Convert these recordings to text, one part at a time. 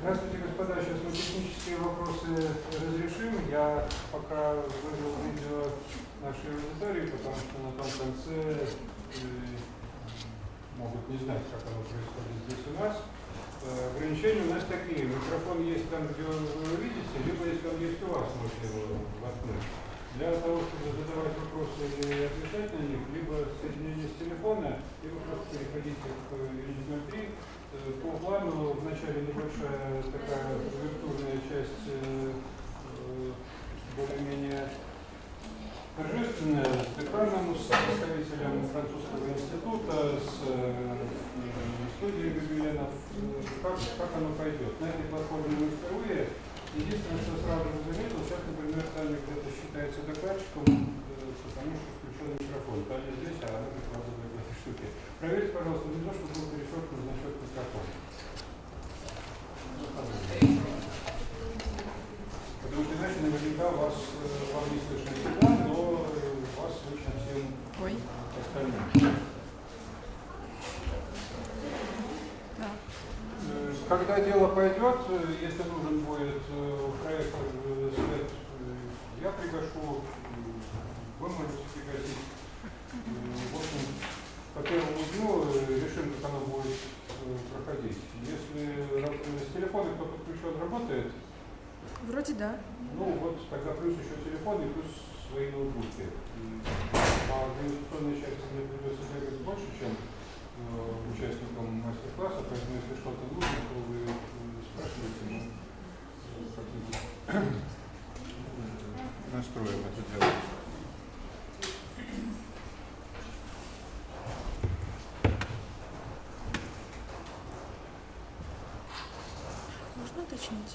Здравствуйте, господа. Сейчас мы технические вопросы разрешим. Я пока вывел видео нашей аудитории, потому что на том конце могут не знать, как оно происходит здесь у нас. Ограничения у нас такие. Микрофон есть там, где вы его видите, либо если он есть у вас, можете его воткнуть. Для того, чтобы задавать вопросы или отвечать на них, либо соединение с телефона, либо просто переходите к линии 03. По плану вначале небольшая такая виртуальная часть, более-менее торжественная, с экраном, с представителем французского института, с студией гобеленов. Как оно пойдет? На этой платформе мы впервые. Единственное, что сразу же заметил, сейчас, например, Таня где-то считается докладчиком, потому что включен микрофон. Таня здесь, а она прикладывает эти штуки. Проверьте, пожалуйста, внизу, чтобы был перещелкнут значок микрофона. Потому что иначе наверняка вам не слышно всегда, но вас слышно всем остальным. Когда дело пойдет, если нужен будет проектор свет, я приглашу, вы можете пригласить. В общем, по первому дню решим, как оно будет проходить. Если с телефона кто-то подключен, работает? Вроде да. Ну вот, тогда плюс еще телефон и плюс свои ноутбуки. По организационной части мне придется бегать больше, чем участникам мастер-класса, поэтому если что-то нужно, то вы спрашиваете, мы настроим это дело. Можно уточнить?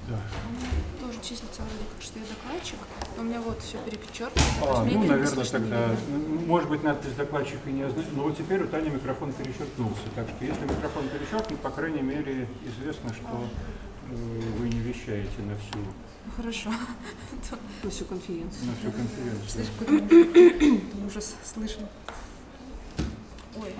Да. У меня тоже числится вроде как, что я докладчик, но у меня вот все перечеркнуто. Ну, наверное, тогда, может быть, надпись докладчика не означает. Но вот теперь у Тани микрофон перечеркнулся. Так что, если микрофон перечеркнут, по крайней мере, известно, что вы не вещаете на всю... Ну, хорошо. На всю конференцию. На всю конференцию. Слишком ужас слышен. Ой.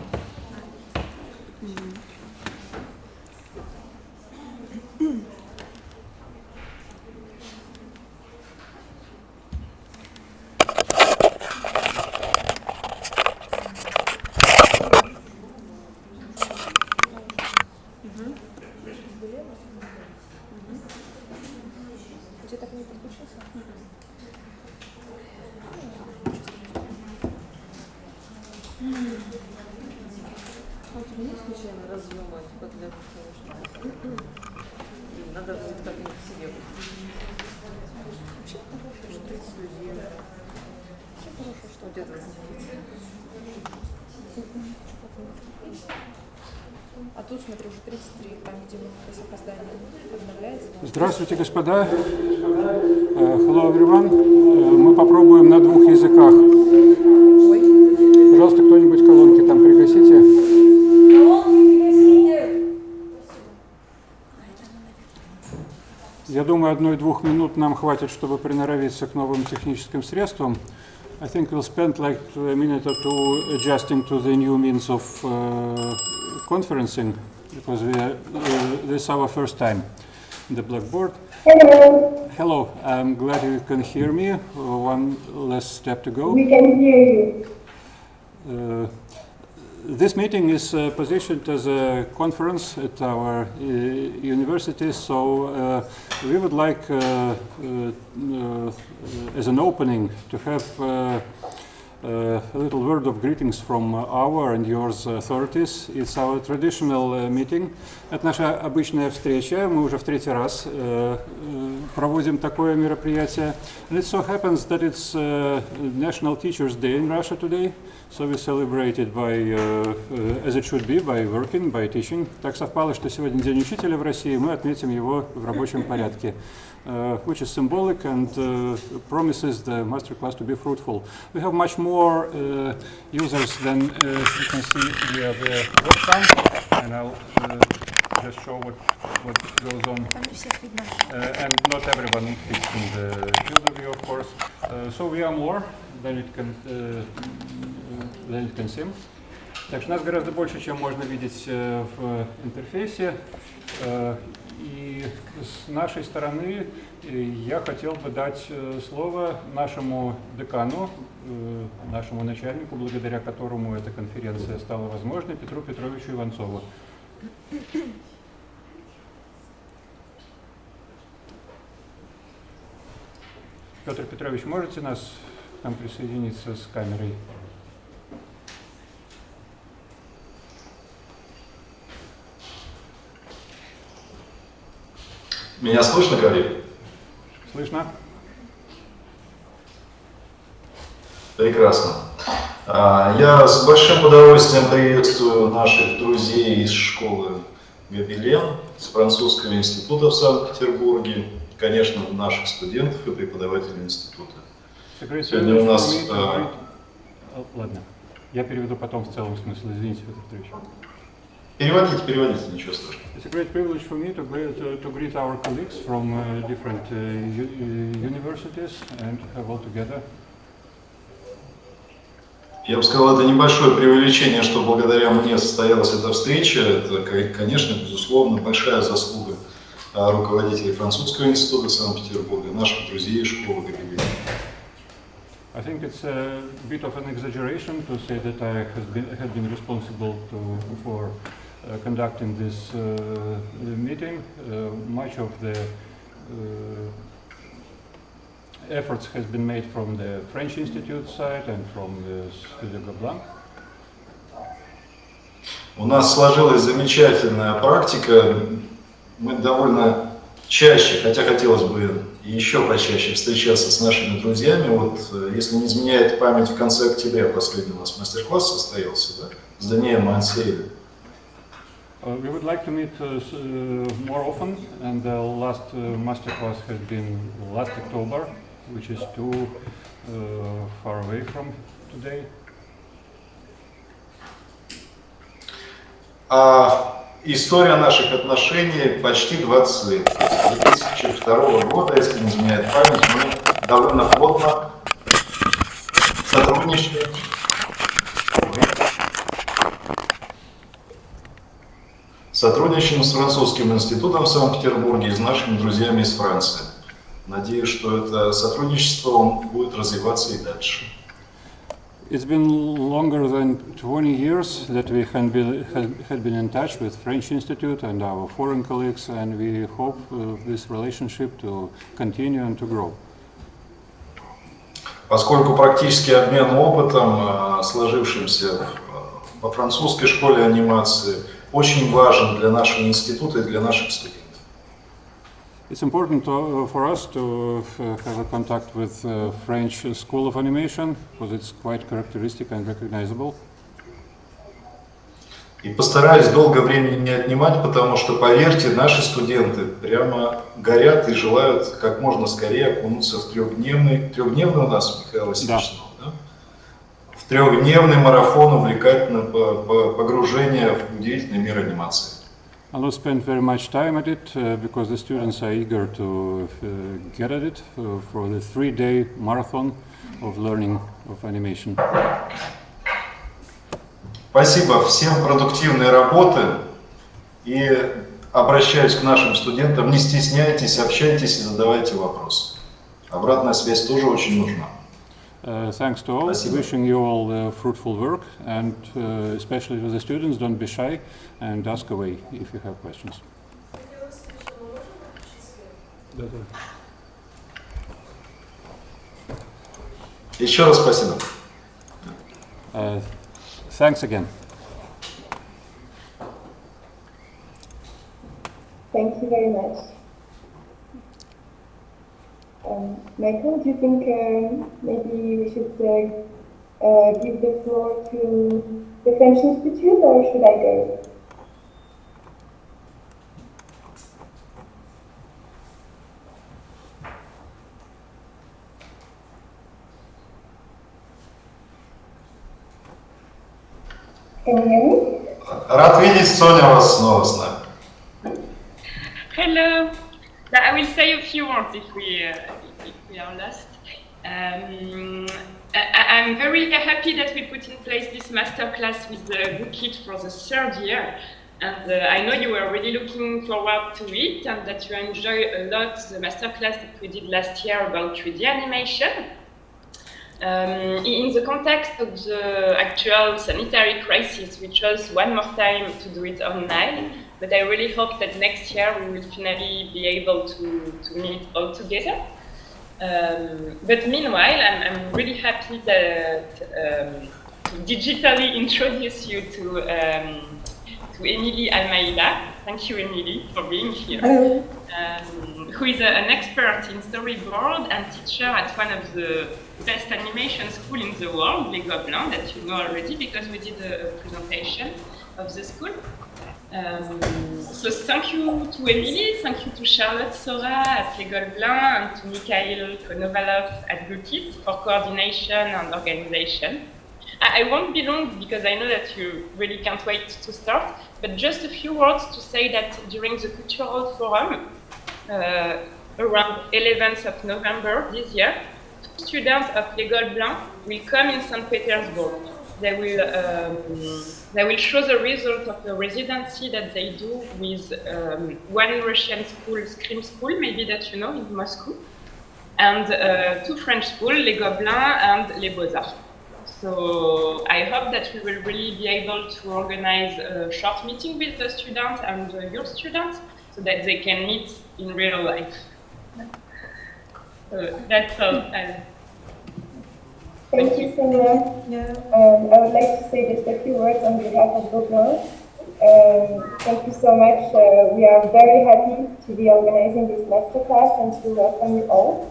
Ты так не подключился? А у тебя нет случайно разъема под для наушников? Надо будет как-нибудь себе. Вообще хорошо, что 30 людей. Вообще хорошо, что Где-то А тут, смотри, уже 33, там, где мы с опозданием обновляется. Здравствуйте, господа. Hello, everyone. Мы попробуем на двух языках. Пожалуйста, кто-нибудь колонки там пригасите. Я думаю, 1-2 минут нам хватит, чтобы приноровиться к новым техническим средствам. I think we'll spend like a minute or two adjusting to the new means of conferencing, because this is our first time in the Blackboard. Hello. Hello, I'm glad you can hear me. One less step to go. We can hear you. This meeting is positioned as a conference at our university, so we would like, as an opening, to have a little word of greetings from our and yours authorities. It's our traditional meeting. Это наша обычная встреча. Мы уже в третий раз проводим такое мероприятие. And it so happens that it's National Teachers' Day in Russia today. So we celebrate it by, as it should be, by working, by teaching. Так совпало, что сегодня День учителя в России. Мы отметим его в рабочем порядке. Which is symbolic and promises the masterclass to be fruitful. We have much more users than you can see via the webcam, and I'll just show what goes on. And not everyone fits in the field of view, of course. So we are more than it can seem. Так что нас гораздо больше, чем можно видеть в интерфейсе. И с нашей стороны я хотел бы дать слово нашему декану, нашему начальнику, благодаря которому эта конференция стала возможной, Петру Петровичу Иванцову. Петр Петрович, можете к нам присоединиться с камерой? Меня слышно, коллеги? Слышно. Прекрасно. Я с большим удовольствием приветствую наших друзей из школы Гобелен, с французского института в Санкт-Петербурге, конечно, наших студентов и преподавателей института. Сегодня у нас... Ладно, я переведу потом в целом смысл, извините, Петр Петрович. Переводите, ничего страшного. It's a great privilege for me to greet our colleagues from different universities and have all together. Я бы сказал, это небольшое преувеличение, что благодаря мне состоялась эта встреча. Это, конечно, безусловно, большая заслуга руководителей французского института Санкт-Петербурга, наших друзей из школы Гобелен. I think it's a bit of an exaggeration to say that I had been responsible for conducting this meeting. Much of the efforts has been made from the French Institute side and from the Studio Gobelin. У нас сложилась замечательная практика. Мы довольно чаще, хотя хотелось бы еще почаще встречаться с нашими друзьями. Вот, если не изменяет память, в конце октября последний у нас мастер-класс состоялся, да, с Даниэлем Ансеевым. We would like to meet more often, and the last masterclass has been last October, which is too far away from today. История наших отношений почти 20 лет. С 2002 года, если не изменяет память, мы довольно плотно сотрудничаем. Сотрудничаем с французским институтом в Санкт-Петербурге и с нашими друзьями из Франции. Надеюсь, что это сотрудничество будет развиваться и дальше. It's been longer than 20 years that we had been in touch with French Institute and our foreign colleagues, and we hope this relationship to continue and to grow. Поскольку практический обмен опытом, сложившимся во французской школе анимации, очень важен для нашего института и для наших студентов. It's important for us to have a contact with French School of Animation, because it's quite characteristic and recognizable. И постараюсь долго времени не отнимать, потому что, поверьте, наши студенты прямо горят и желают как можно скорее окунуться в трехдневный у нас, Михаил Васильевич, да? В трехдневный марафон увлекательного погружения в удивительный мир анимации. I'll not spend very much time at it because the students are eager to get at it for the 3-day marathon of learning of animation. Спасибо, всем продуктивной работы, и обращаюсь к нашим студентам, не стесняйтесь, общайтесь и задавайте вопросы. Обратная связь тоже очень нужна. Thanks to all. Спасибо. Wishing you all fruitful work, and especially to the students, don't be shy and ask away if you have questions. Еще раз спасибо. Thanks again. Thank you very much. Michael, do you think maybe we should give the floor to the French Institute, or should I go? Can you hear me? Рад видеть, Соня, вас снова с нами. Hello. I will say a few words if we are lost. I'm very happy that we put in place this masterclass with the booklet for the third year. And I know you were really looking forward to it and that you enjoy a lot the masterclass that we did last year about 3D animation. In the context of the actual sanitary crisis, we chose one more time to do it online, but I really hope that next year we will finally be able to meet all together. But meanwhile, I'm really happy that to digitally introduce you to Emilie Almaida. Thank you, Emilie, for being here. Hello. Who is an expert in storyboard and teacher at one of the best animation school in the world, Les Gobelins, that you know already because we did a presentation of the school. So thank you to Emilie, thank you to Charlotte Sora at Les Gobelins and to Mikhail Konovalov at Bookit for coordination and organization. I won't be long because I know that you really can't wait to start, but just a few words to say that during the Cultural Forum, around 11th of November this year, students of Les Gobelins will come in St. Petersburg. They will show the result of the residency that they do with one Russian school, Scream School, maybe that you know, in Moscow, and two French schools, Les Gobelins and Les Beaux-Arts. So I hope that we will really be able to organize a short meeting with the students and your students so that they can meet in real life. So that's all. Thank you, Sonia. Yeah. I would like to say just a few words on behalf of Gobelin. Thank you so much. We are very happy to be organizing this masterclass and to welcome you all.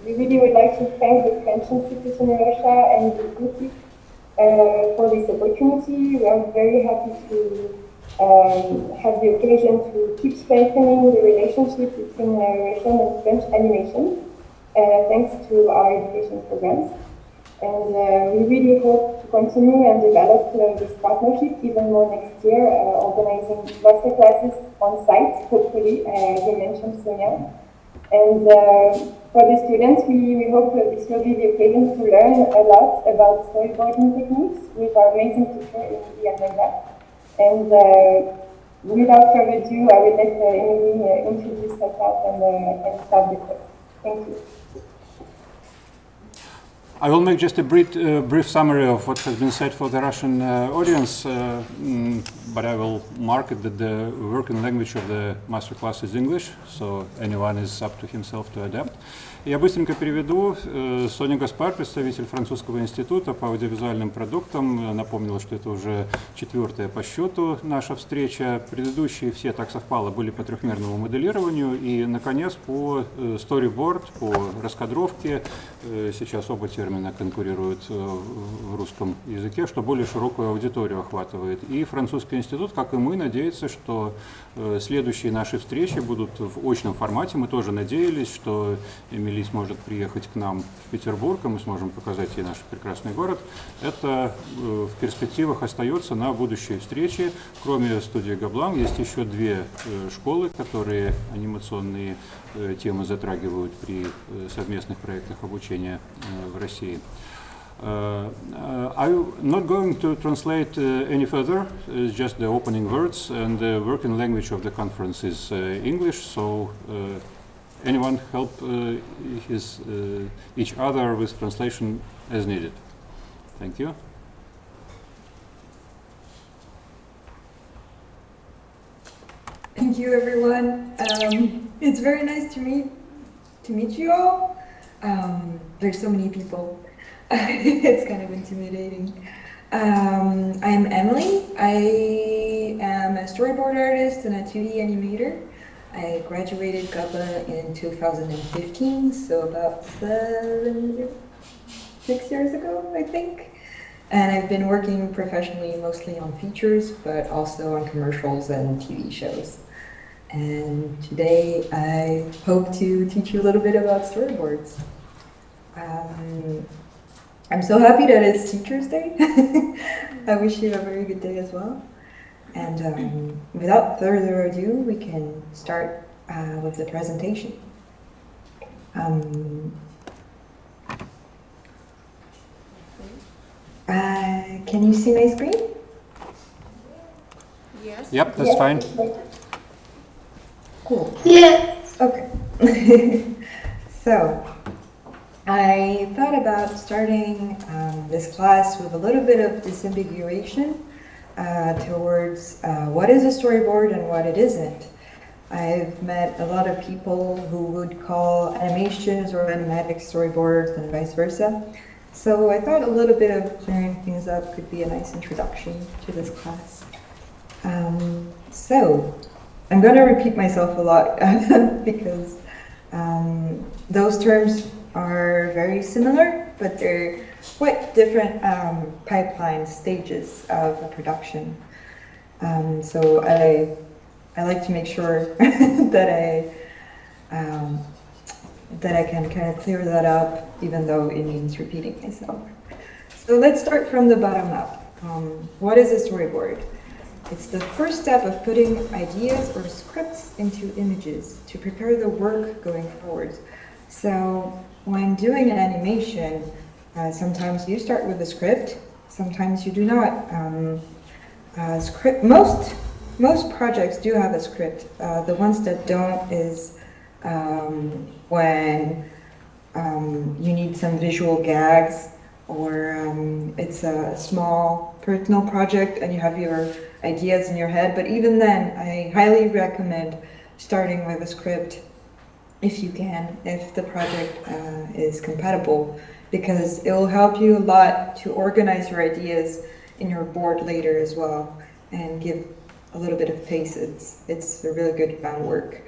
We really would like to thank the French Institute in Russia and the Bookit for this opportunity. We are very happy to have the occasion to keep strengthening the relationship between Russian and French animation, thanks to our education programs. And we really hope to continue and develop this partnership even more next year, organizing masterclasses on site, hopefully, as you mentioned, Sonia. And for the students, we hope this will be the occasion to learn a lot about storyboarding techniques with our amazing teacher, Emilie Almaida. And without further ado, I will let Emilie introduce herself and start the course. Thank you. I will make just a brief summary of what has been said for the Russian audience, but I will mark it that the working language of the masterclass is English, so anyone is up to himself to adapt. Я быстренько переведу. Соня Гаспар, представитель Французского института по аудиовизуальным продуктам, напомнила, что это уже 4-я по счету наша встреча. Предыдущие все, так совпало, были по трехмерному моделированию. И, наконец, по storyboard, по раскадровке. Сейчас оба термина конкурируют в русском языке, что более широкую аудиторию охватывает. И Французский институт, как и мы, надеется, что следующие наши встречи будут в очном формате. Мы тоже надеялись, что Эмили сможет приехать к нам в Петербург, и мы сможем показать ей наш прекрасный город. Это в перспективах остается на будущие встречи. Кроме студии Gobelin есть еще 2 школы, которые анимационные темы затрагивают при совместных проектах обучения в России. I'm not going to translate any further, just the opening words, and the working language of the conference is English, so anyone help each other with translation as needed. Thank you. Thank you, everyone. It's very nice to meet you all. There's so many people. It's kind of intimidating. I'm Emily. I am a storyboard artist and a 2D animator. I graduated GABA in 2015, so about 6 years ago, I think. And I've been working professionally mostly on features, but also on commercials and TV shows. And today I hope to teach you a little bit about storyboards. I'm so happy that it's Teachers' Day. I wish you a very good day as well. And without further ado, we can start with the presentation. Can you see my screen? Yes. Yep, that's Yes. fine. Cool. Yeah. Okay. So, I thought about starting this class with a little bit of disambiguation towards what is a storyboard and what it isn't. I've met a lot of people who would call animations or animatic storyboards and vice versa. So I thought a little bit of clearing things up could be a nice introduction to this class. So I'm going to repeat myself a lot because those terms are very similar, but they're quite different pipeline stages of a production. So I like to make sure that I can kind of clear that up, even though it means repeating myself. So let's start from the bottom up. What is a storyboard? It's the first step of putting ideas or scripts into images to prepare the work going forward. So when doing an animation, sometimes you start with a script, sometimes you do not. Most projects do have a script. The ones that don't is when you need some visual gags, or it's a small personal project and you have your ideas in your head. But even then, I highly recommend starting with a script if you can, if the project is compatible, because it will help you a lot to organize your ideas in your board later as well and give a little bit of pace. It's a really good groundwork.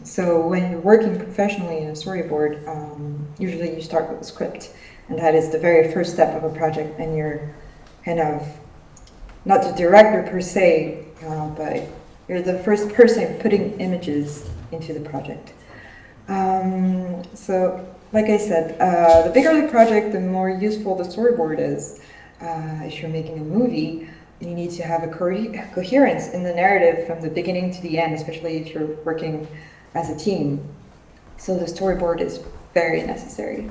So when you're working professionally in a storyboard, usually you start with a script, and that is the very first step of a project, and you're kind of not the director per se, but you're the first person putting images into the project. So like I said, the bigger the project, the more useful the storyboard is. If you're making a movie, you need to have a coherence in the narrative from the beginning to the end, especially if you're working as a team. So the storyboard is very necessary.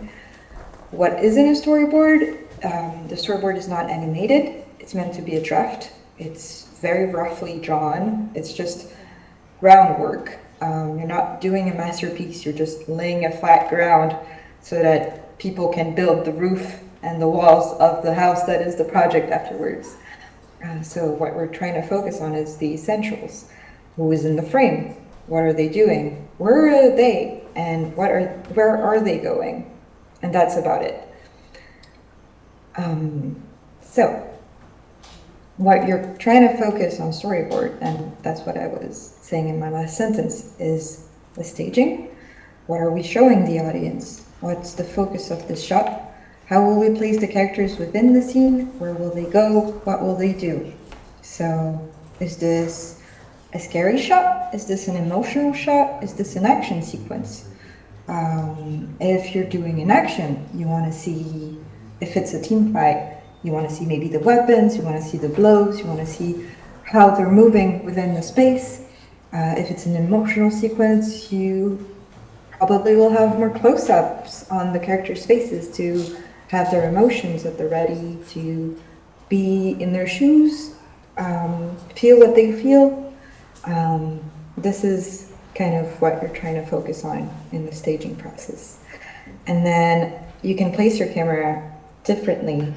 What isn't a storyboard? The storyboard is not animated. It's meant to be a draft. It's very roughly drawn. It's just groundwork. You're not doing a masterpiece. You're just laying a flat ground so that people can build the roof and the walls of the house that is the project afterwards. So what we're trying to focus on is the essentials. Who is in the frame? What are they doing? Where are they? And where are they going? And that's about it. So what you're trying to focus on storyboard, and that's what I was saying in my last sentence, is the staging. What are we showing the audience? What's the focus of this shot? How will we place the characters within the scene? Where will they go? What will they do? So, is this a scary shot? Is this an emotional shot? Is this an action sequence? If you're doing an action, you want to see, if it's a team fight, you want to see maybe the weapons, you want to see the blows, you want to see how they're moving within the space. If it's an emotional sequence, you probably will have more close-ups on the characters' faces to have their emotions at the ready, to be in their shoes, feel what they feel. This is kind of what you're trying to focus on in the staging process. And then you can place your camera differently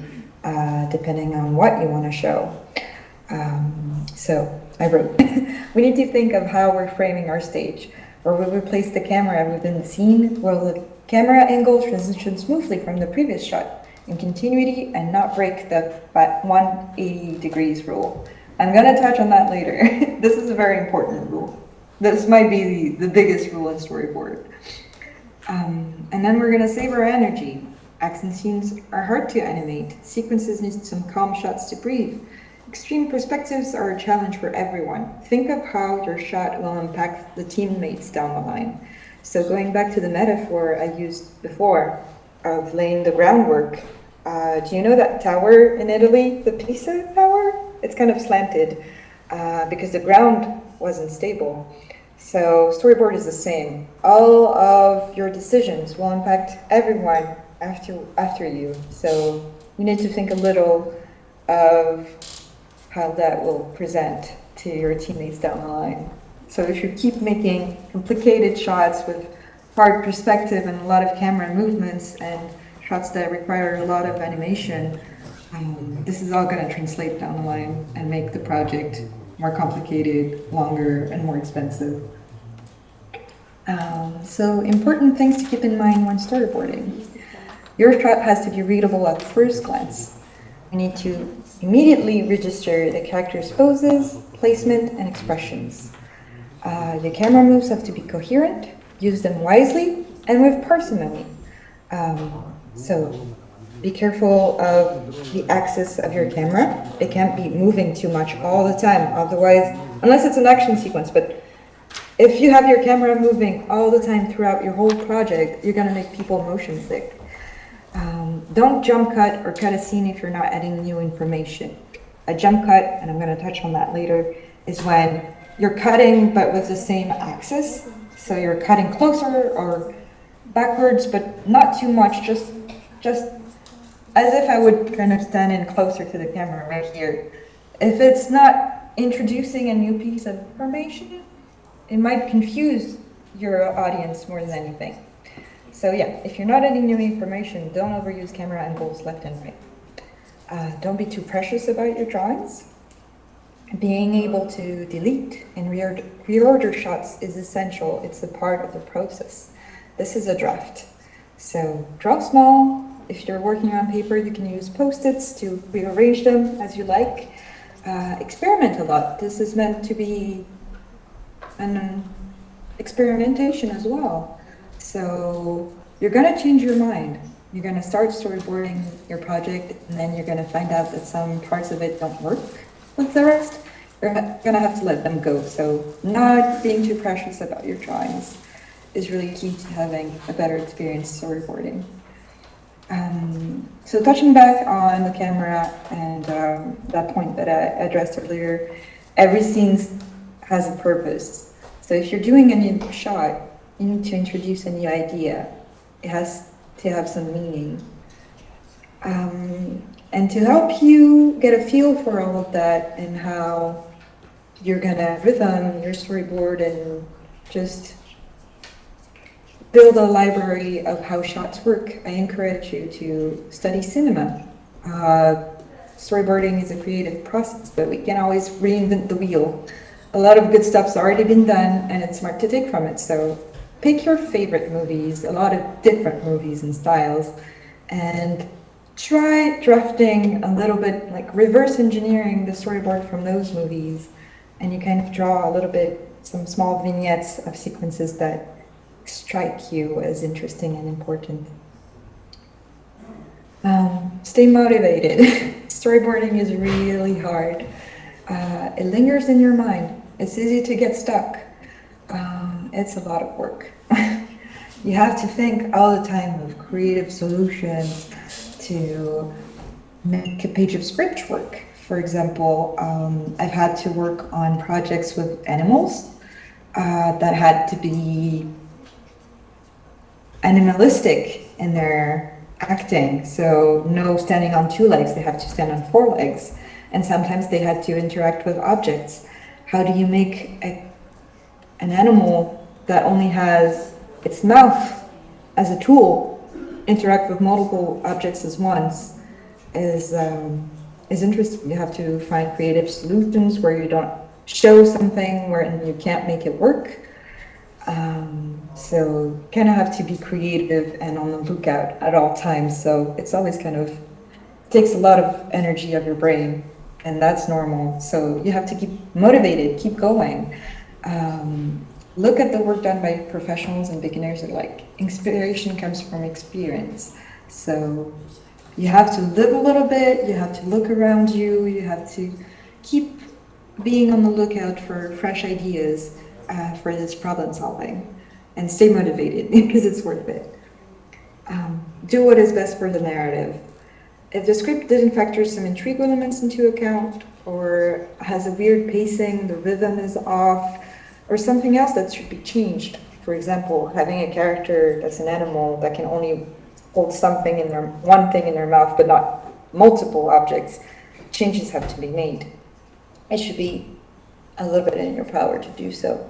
depending on what you want to show. So I wrote, we need to think of how we're framing our stage. Or will we place the camera within the scene? Will the camera angle transition smoothly from the previous shot in continuity and not break the 180 degrees rule? I'm gonna touch on that later. This is a very important rule. This might be the biggest rule in storyboard. And then we're gonna save our energy. Action scenes are hard to animate. Sequences need some calm shots to breathe. Extreme perspectives are a challenge for everyone. Think of how your shot will impact the teammates down the line. So going back to the metaphor I used before of laying the groundwork, do you know that tower in Italy, the Pisa Tower? It's kind of slanted because the ground wasn't stable. So storyboard is the same. All of your decisions will impact everyone after you. So you need to think a little of how that will present to your teammates down the line. So if you keep making complicated shots with hard perspective and a lot of camera movements and shots that require a lot of animation, this is all going to translate down the line and make the project more complicated, longer, and more expensive. So important things to keep in mind when storyboarding. Your shot has to be readable at first glance. You need to immediately register the character's poses, placement, and expressions. The camera moves have to be coherent, use them wisely, and with parsimony. So be careful of the axis of your camera. It can't be moving too much all the time, otherwise, unless it's an action sequence, but if you have your camera moving all the time throughout your whole project, you're gonna make people motion sick. Don't jump cut or cut a scene if you're not adding new information. A jump cut, and I'm going to touch on that later, is when you're cutting but with the same axis. So you're cutting closer or backwards, but not too much, just as if I would kind of stand in closer to the camera right here. If it's not introducing a new piece of information, it might confuse your audience more than anything. So yeah, if you're not adding new information, don't overuse camera angles left and right. Don't be too precious about your drawings. Being able to delete and reorder shots is essential. It's a part of the process. This is a draft. So draw small. If you're working on paper, you can use Post-its to rearrange them as you like. Experiment a lot. This is meant to be an experimentation as well. So you're going to change your mind. You're going to start storyboarding your project, and then you're going to find out that some parts of it don't work with the rest. You're going to have to let them go. So not being too precious about your drawings is really key to having a better experience storyboarding. So touching back on the camera and that point that I addressed earlier, every scene has a purpose. So if you're doing a new shot, you need to introduce a new idea. It has to have some meaning. And to help you get a feel for all of that and how you're gonna rhythm your storyboard and just build a library of how shots work, I encourage you to study cinema. Storyboarding is a creative process, but we can always reinvent the wheel. A lot of good stuff's already been done, and it's smart to take from it. So pick your favorite movies, a lot of different movies and styles, and try drafting a little bit, like reverse engineering the storyboard from those movies, and you kind of draw a little bit, some small vignettes of sequences that strike you as interesting and important. Stay motivated. Storyboarding is really hard. It lingers in your mind. It's easy to get stuck. It's a lot of work. You have to think all the time of creative solutions to make a page of script work. For example, I've had to work on projects with animals that had to be animalistic in their acting. So no standing on 2 legs, they have to stand on 4 legs. And sometimes they had to interact with objects. How do you make an animal that only has its mouth as a tool interact with multiple objects at once is interesting. You have to find creative solutions where you don't show something where you can't make it work. So kind of have to be creative and on the lookout at all times. So it's always kind of takes a lot of energy of your brain, and that's normal. So you have to keep motivated, keep going. Look at the work done by professionals and beginners. Like inspiration comes from experience. So you have to live a little bit. You have to look around you. You have to keep being on the lookout for fresh ideas for this problem solving, and stay motivated because it's worth it. Do what is best for the narrative. If the script didn't factor some intrigue elements into account, or has a weird pacing, the rhythm is off, or something else that should be changed. For example, having a character that's an animal that can only hold something in their one thing in their mouth, but not multiple objects. Changes have to be made. It should be a little bit in your power to do so.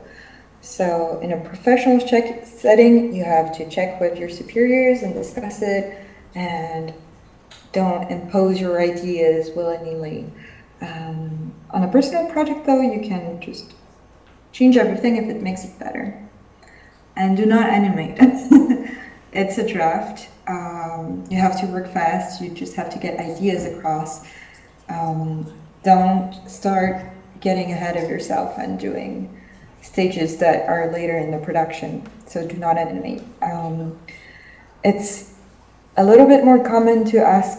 So in a professional setting, you have to check with your superiors and discuss it, and don't impose your ideas willy-nilly. On a personal project, though, you can just change everything if it makes it better. And do not animate. It's a draft. You have to work fast. You just have to get ideas across. Don't start getting ahead of yourself and doing stages that are later in the production. So do not animate. It's a little bit more common to ask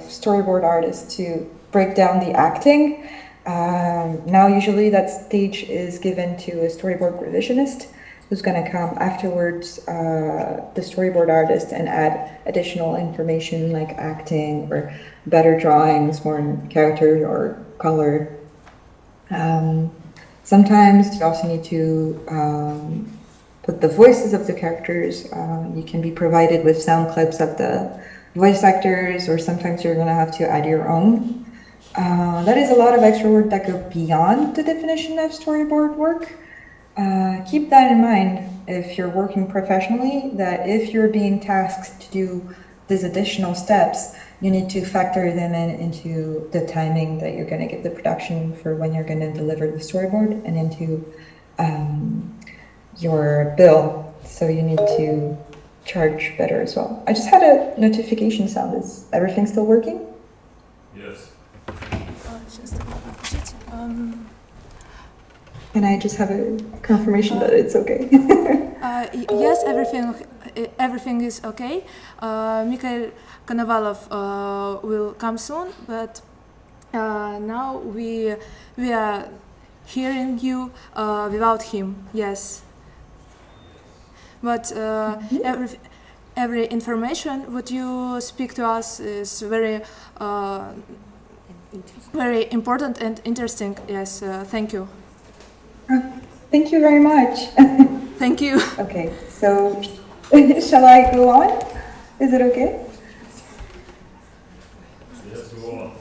storyboard artists to break down the acting. Now usually that stage is given to a storyboard revisionist who's going to come afterwards, the storyboard artist, and add additional information like acting or better drawings, more character or color. Sometimes you also need to put the voices of the characters. You can be provided with sound clips of the voice actors, or sometimes you're going to have to add your own. That is a lot of extra work that go beyond the definition of storyboard work. Keep that in mind if you're working professionally, that if you're being tasked to do these additional steps, you need to factor them into the timing that you're going to give the production for when you're going to deliver the storyboard, and into your bill. So you need to charge better as well. I just had a notification sound. Is everything still working? Yes. Can I just have a confirmation that it's okay? Yes, everything is okay. Mikhail Konovalov will come soon, but now we are hearing you without him. Yes, but every information what you speak to us is very important and interesting. Yes, thank you. Thank you very much. Thank you. Okay, so shall I go on? Is it okay? Yes, go on.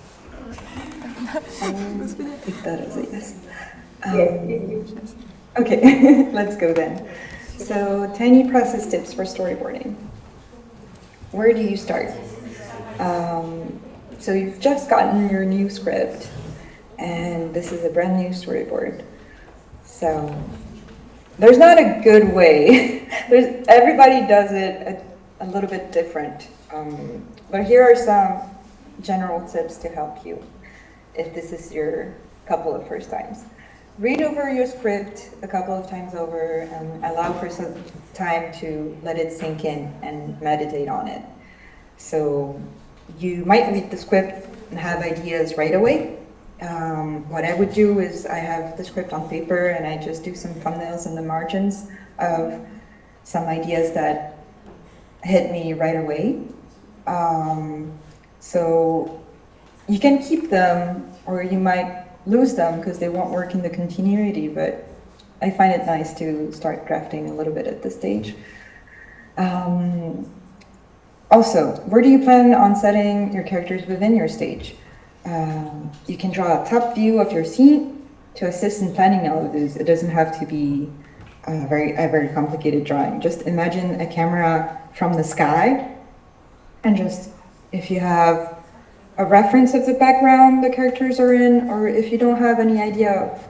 Take that as a yes. Yes. Okay, let's go then. So, tiny process tips for storyboarding. Where do you start? So you've just gotten your new script, and this is a brand new storyboard. So there's not a good way. Everybody does it a little bit different. But here are some general tips to help you if this is your couple of first times. Read over your script a couple of times over and allow for some time to let it sink in and meditate on it. So you might read the script and have ideas right away. What I would do is I have the script on paper and I just do some thumbnails in the margins of some ideas that hit me right away. So you can keep them, or you might lose them because they won't work in the continuity, but I find it nice to start drafting a little bit at this stage. Also, where do you plan on setting your characters within your stage? You can draw a top view of your scene to assist in planning all of this. It doesn't have to be a very complicated drawing. Just imagine a camera from the sky, and just if you have a reference of the background the characters are in, or if you don't have any idea of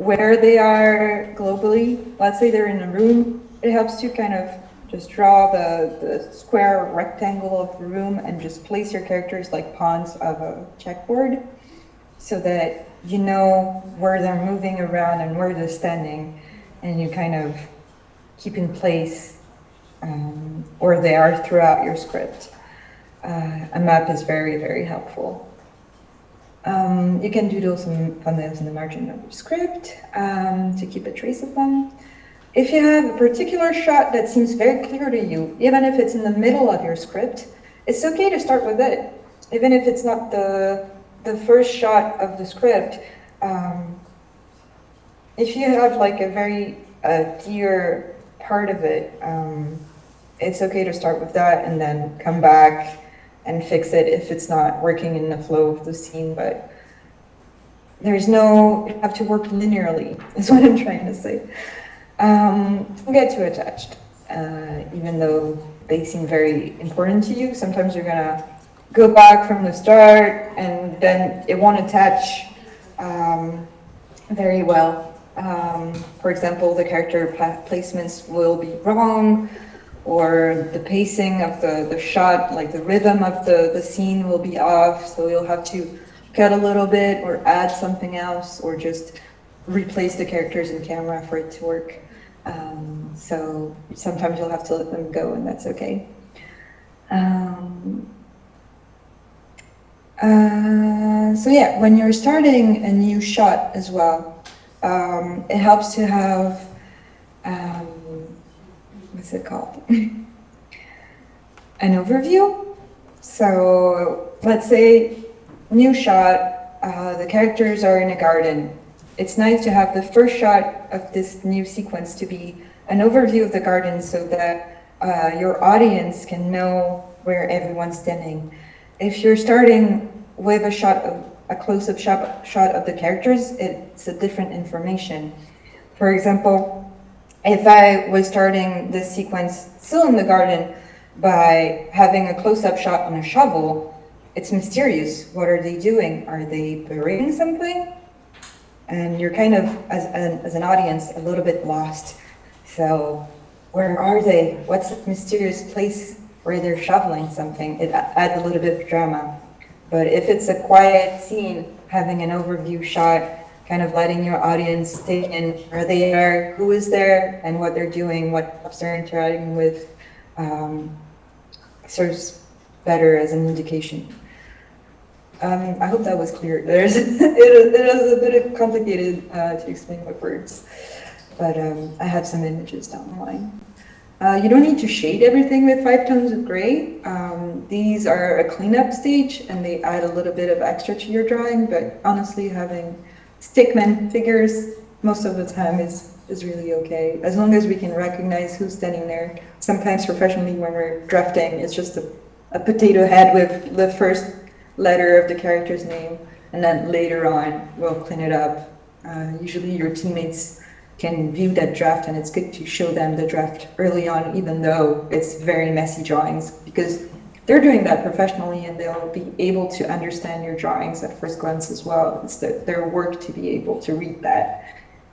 where they are globally. Let's say they're in a room. It helps to kind of just draw the square rectangle of the room and just place your characters like pawns of a checkboard so that you know where they're moving around and where they're standing, and you kind of keep in place where they are throughout your script. A map is very, very helpful. You can doodle some thumbnails in the margin of your script to keep a trace of them. If you have a particular shot that seems very clear to you, even if it's in the middle of your script, it's okay to start with it. Even if it's not the first shot of the script, if you have like a very dear part of it, it's okay to start with that and then come back and fix it if it's not working in the flow of the scene. But there's no, you have to work linearly, is what I'm trying to say. Don't get too attached, even though they seem very important to you. Sometimes you're gonna go back from the start and then it won't attach very well. For example, the character placements will be wrong, or the pacing of the shot, like the rhythm of the scene will be off, so you'll have to cut a little bit or add something else or just replace the characters in camera for it to work. So sometimes you'll have to let them go, and that's okay. So yeah, when you're starting a new shot as well, it helps to have, what's it called? An overview. So let's say new shot, the characters are in a garden. It's nice to have the first shot of this new sequence to be an overview of the garden so that your audience can know where everyone's standing. If you're starting with a shot of a close-up shot of the characters, it's a different information. For example, if I was starting this sequence still in the garden by having a close-up shot on a shovel, it's mysterious. What are they doing? Are they burying something? And you're kind of, as an audience, a little bit lost. So where are they? What's that mysterious place where they're shoveling something? It adds a little bit of drama. But if it's a quiet scene, having an overview shot, kind of letting your audience take in where they are, who is there, and what they're doing, what props they're interacting with, serves better as an indication. I hope that was clear. It is a bit complicated to explain with words, but I have some images down the line. You don't need to shade everything with 5 tones of gray. These are a cleanup stage and they add a little bit of extra to your drawing, but honestly having stickman figures most of the time is really okay, as long as we can recognize who's standing there. Sometimes professionally when we're drafting, it's just a potato head with the first letter of the character's name, and then later on we'll clean it up. Usually your teammates can view that draft, and it's good to show them the draft early on, even though it's very messy drawings, because they're doing that professionally and they'll be able to understand your drawings at first glance as well. It's their work to be able to read that.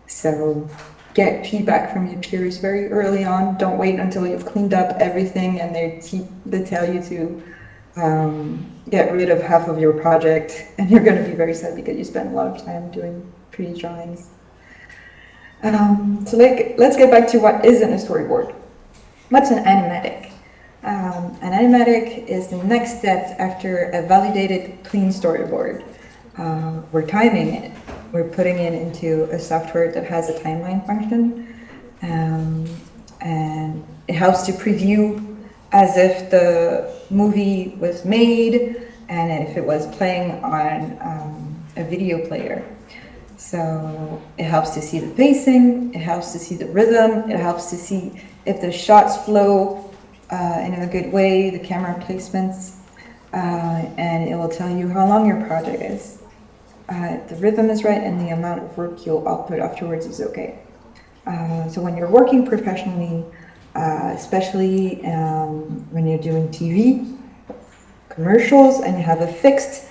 So get feedback from your peers very early on. Don't wait until you've cleaned up everything and they tell you to get rid of half of your project, and you're going to be very sad because you spent a lot of time doing pretty drawings. So let's get back to what isn't a storyboard. What's an animatic? An animatic is the next step after a validated clean storyboard. We're timing it. We're putting it into a software that has a timeline function, and it helps to preview as if the movie was made and if it was playing on a video player. So it helps to see the pacing, it helps to see the rhythm, it helps to see if the shots flow in a good way, the camera placements, and it will tell you how long your project is. If the rhythm is right and the amount of work you'll output afterwards is okay. So when you're working professionally, especially when you're doing TV, commercials, and you have a fixed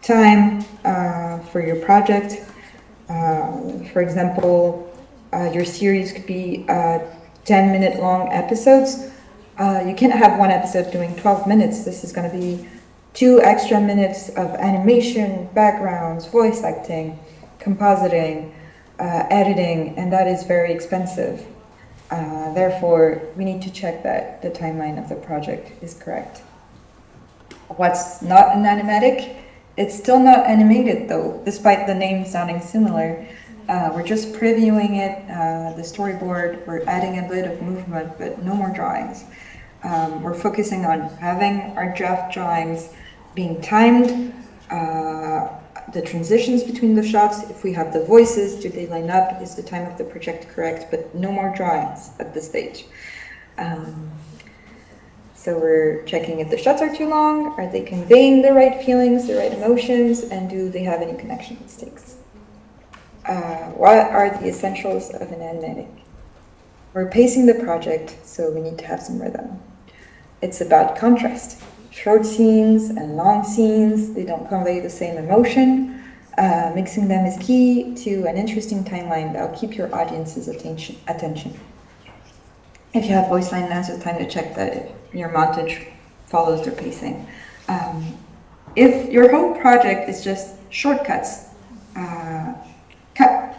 time for your project, For example, your series could be 10-minute long episodes. You can't have one episode doing 12 minutes. This is going to be 2 extra minutes of animation, backgrounds, voice acting, compositing, editing, and that is very expensive. Therefore, we need to check that the timeline of the project is correct. What's not an animatic? It's still not animated though, despite the name sounding similar. We're just previewing it, the storyboard, we're adding a bit of movement, but no more drawings. We're focusing on having our draft drawings being timed, the transitions between the shots, if we have the voices, do they line up, is the time of the project correct, but no more drawings at this stage. So we're checking if the shots are too long, are they conveying the right feelings, the right emotions, and do they have any connection mistakes? What are the essentials of an animatic? We're pacing the project, so we need to have some rhythm. It's about contrast. Short scenes and long scenes, they don't convey the same emotion. Mixing them is key to an interesting timeline that will keep your audience's attention. If you have voice line, now's the time to check that your montage follows their pacing. If your whole project is just shortcuts, cut,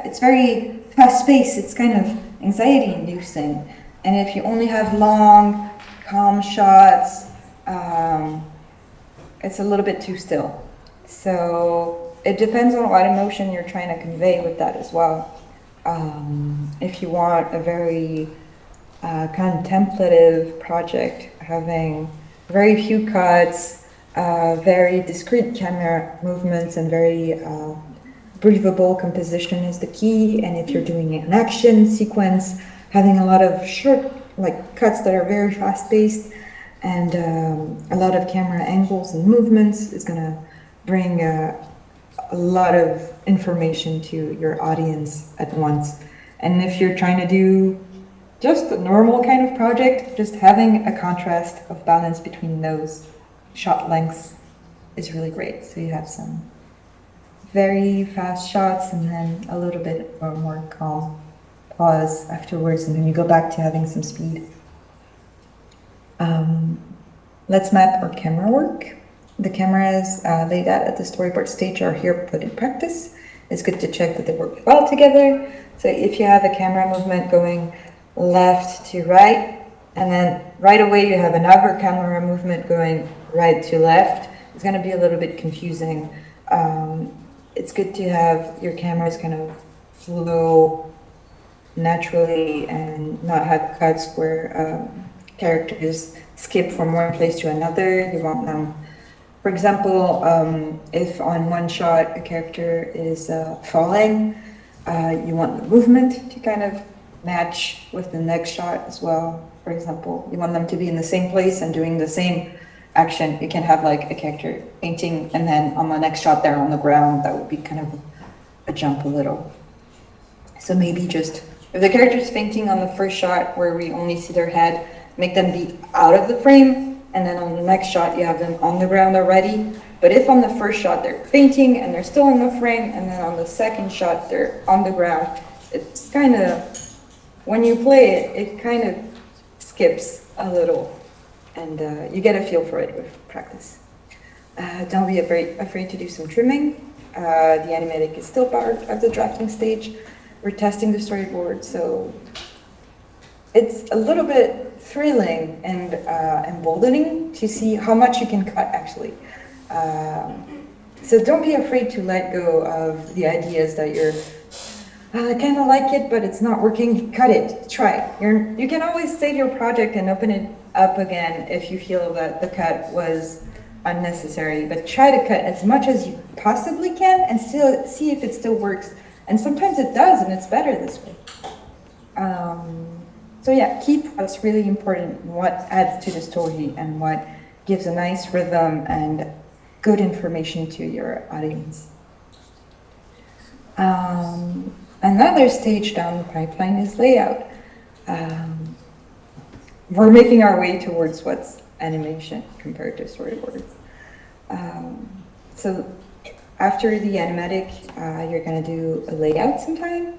it's very fast-paced, it's kind of anxiety-inducing. And if you only have long, calm shots, it's a little bit too still. So it depends on what emotion you're trying to convey with that as well. If you want a very contemplative project, having very few cuts, very discrete camera movements, and very breathable composition is the key. And if you're doing an action sequence, having a lot of short cuts that are very fast-paced and a lot of camera angles and movements is going to bring a lot of information to your audience at once. And if you're trying to do just a normal kind of project, just having a contrast of balance between those shot lengths is really great. So you have some very fast shots and then a little bit more calm pause afterwards, and then you go back to having some speed. Let's map our camera work. The cameras laid out at the storyboard stage are here put in practice. It's good to check that they work well together. So if you have a camera movement going left to right, and then right away you have another camera movement going right to left, it's going to be a little bit confusing. It's good to have your cameras kind of flow naturally and not have cuts where characters skip from one place to another. You want them, for example, if on one shot a character is falling, you want the movement to kind of match with the next shot as well. For example, you want them to be in the same place and doing the same action. You can have like a character fainting and then on the next shot they're on the ground. That would be kind of a jump a little. So maybe just, if the character's fainting on the first shot where we only see their head, make them be out of the frame, and then on the next shot you have them on the ground already. But if on the first shot they're fainting and they're still in the frame, and then on the second shot they're on the ground, it's kind of, when you play it, it kind of skips a little, and you get a feel for it with practice. Don't be afraid to do some trimming. The animatic is still part of the drafting stage. We're testing the storyboard, so it's a little bit thrilling and emboldening to see how much you can cut actually. So don't be afraid to let go of the ideas that you're kind of like it, but it's not working. Cut it, try it. You can always save your project and open it up again if you feel that the cut was unnecessary, but try to cut as much as you possibly can and still see if it still works. And sometimes it does, and it's better this way. So yeah, keep what's really important, what adds to the story and what gives a nice rhythm and good information to your audience. Another stage down the pipeline is layout. We're making our way towards what's animation compared to storyboards. So after the animatic, you're going to do a layout sometime.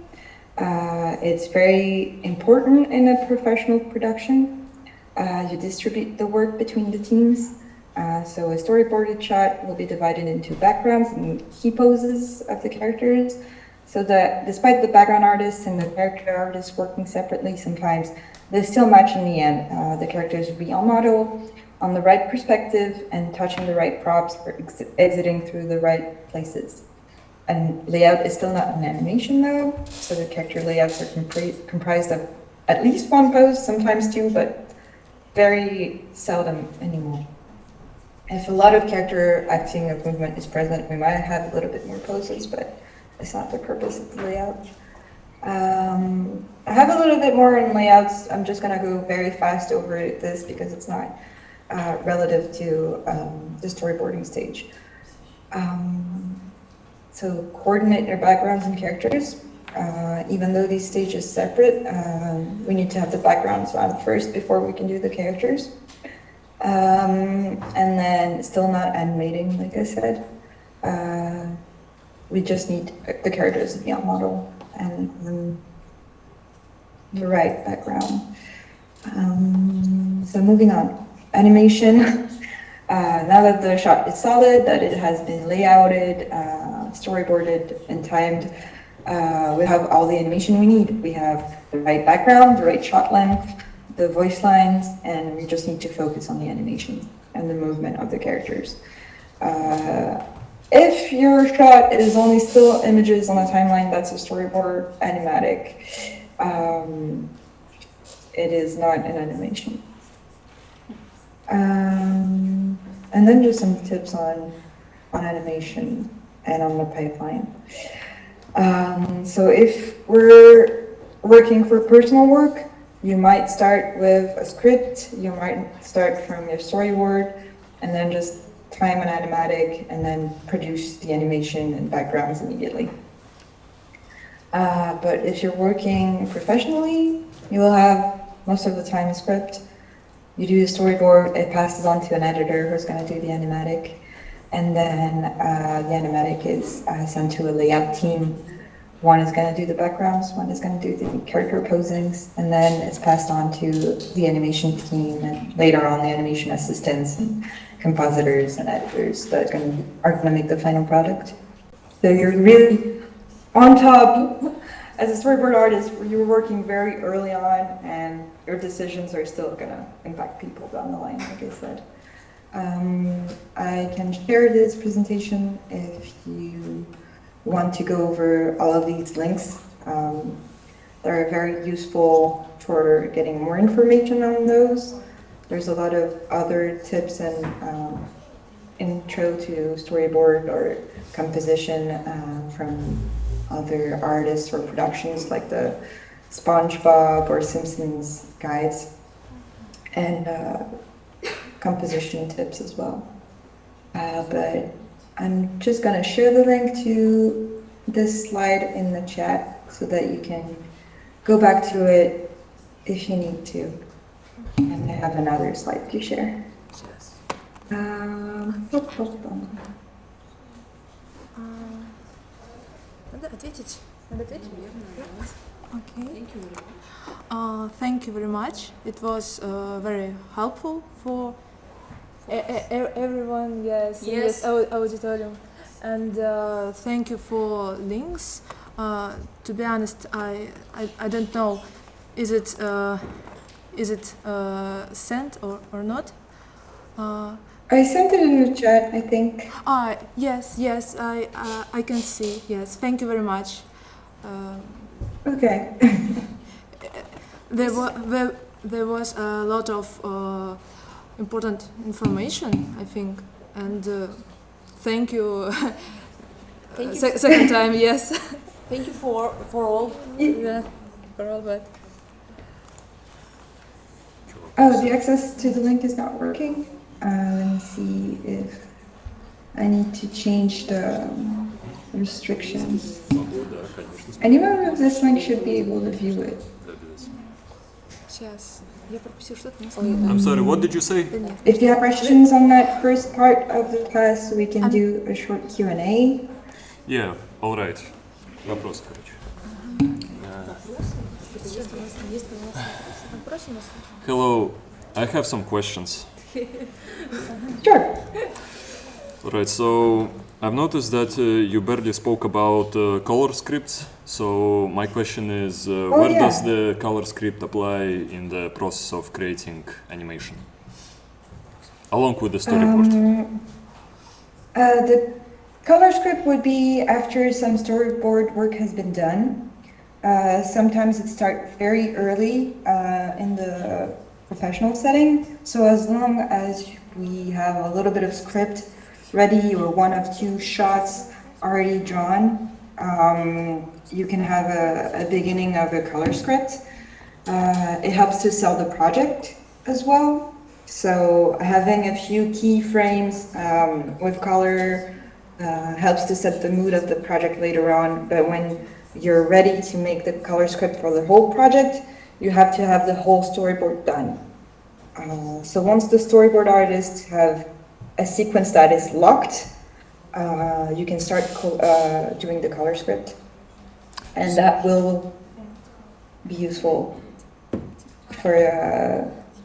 It's very important in a professional production. You distribute the work between the teams. So a storyboarded shot will be divided into backgrounds and key poses of the characters, so that despite the background artists and the character artists working separately, sometimes they still match in the end. The characters will be on model, on the right perspective, and touching the right props or exiting through the right places. And layout is still not an animation though, so the character layouts are comprised of at least one pose, sometimes two, but very seldom anymore. If a lot of character acting of movement is present, we might have a little bit more poses, but it's not the purpose of the layout. I have a little bit more in layouts. I'm just gonna go very fast over this because it's not relative to the storyboarding stage. So coordinate your backgrounds and characters. Even though these stages are separate, we need to have the backgrounds on first before we can do the characters. And then still not animating, like I said. We just need the characters to be on model and the right background. So moving on, animation. Now that the shot is solid, that it has been layouted, storyboarded and timed, we have all the animation we need. We have the right background, the right shot length, the voice lines, and we just need to focus on the animation and the movement of the characters. If your shot is only still images on a timeline, that's a storyboard animatic. It is not an animation. And then just some tips on animation and on the pipeline. So if we're working for personal work, you might start with a script, you might start from your storyboard, and then just time an animatic, and then produce the animation and backgrounds immediately. But if you're working professionally, you will have most of the time a script. You do the storyboard, it passes on to an editor who's going to do the animatic, and then the animatic is sent to a layout team. One is going to do the backgrounds, one is going to do the character posings, and then it's passed on to the animation team, and later on the animation assistants and compositors and editors that are going to make the final product. So you're really on top. As a storyboard artist, you're working very early on, and your decisions are still going to impact people down the line, like I said. I can share this presentation if you want to go over all of these links. They're very useful for getting more information on those. There's a lot of other tips and intro to storyboard or composition from other artists or productions like the SpongeBob or Simpsons guides, and composition tips as well. But I'm just gonna share the link to this slide in the chat so that you can go back to it if you need to. And I have another slide to share. Okay. Thank you very much. It was very helpful for everyone. Yes. In this auditorium. And thank you for links. To be honest, I don't know. Is it sent or not? I sent it in the chat, I think. Yes, I can see. Yes, thank you very much. Okay. There was a lot of important information, I think, and thank you. Thank you. Second time, yes. Thank you for all. Yeah, for all that. Oh, the access to the link is not working. Let me see if I need to change the restrictions. Anyone with this link should be able to view it. Сейчас. Я пропустила что-то. I'm sorry, what did you say? Да нет. If you have questions on that first part of the class, we can do a short Q&A. Yeah, all right. Вопрос, короче. Вопрос у нас? Hello, I have some questions. Sure. Alright, so I've noticed that you barely spoke about color scripts. So my question is, where yeah. does the color script apply in the process of creating animation? Along with the storyboard. The color script would be after some storyboard work has been done. Sometimes it starts very early in the professional setting. So as long as we have a little bit of script ready or one of two shots already drawn, you can have a beginning of a color script. It helps to sell the project as well. So having a few keyframes with color helps to set the mood of the project later on. But when you're ready to make the color script for the whole project, you have to have the whole storyboard done. So once the storyboard artists have a sequence that is locked, you can start doing the color script. And that will be useful for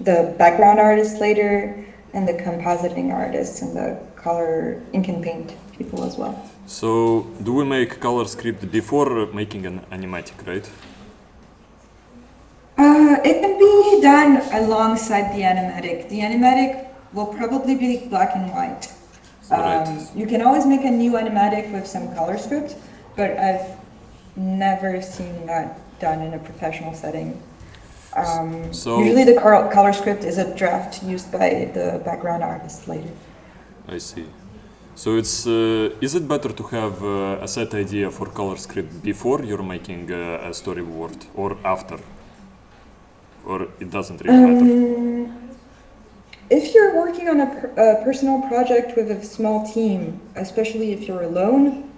the background artists later, and the compositing artists, and the color ink and paint people as well. So do we make color script before making an animatic, right? It can be done alongside the animatic. The animatic will probably be black and white. Right. You can always make a new animatic with some color script, but I've never seen that done in a professional setting. So Usually the color script is a draft used by the background artist later. I see. So it's is it better to have a set idea for color script before you're making a storyboard or after? Or it doesn't really matter? If you're working on a personal project with a small team, especially if you're alone,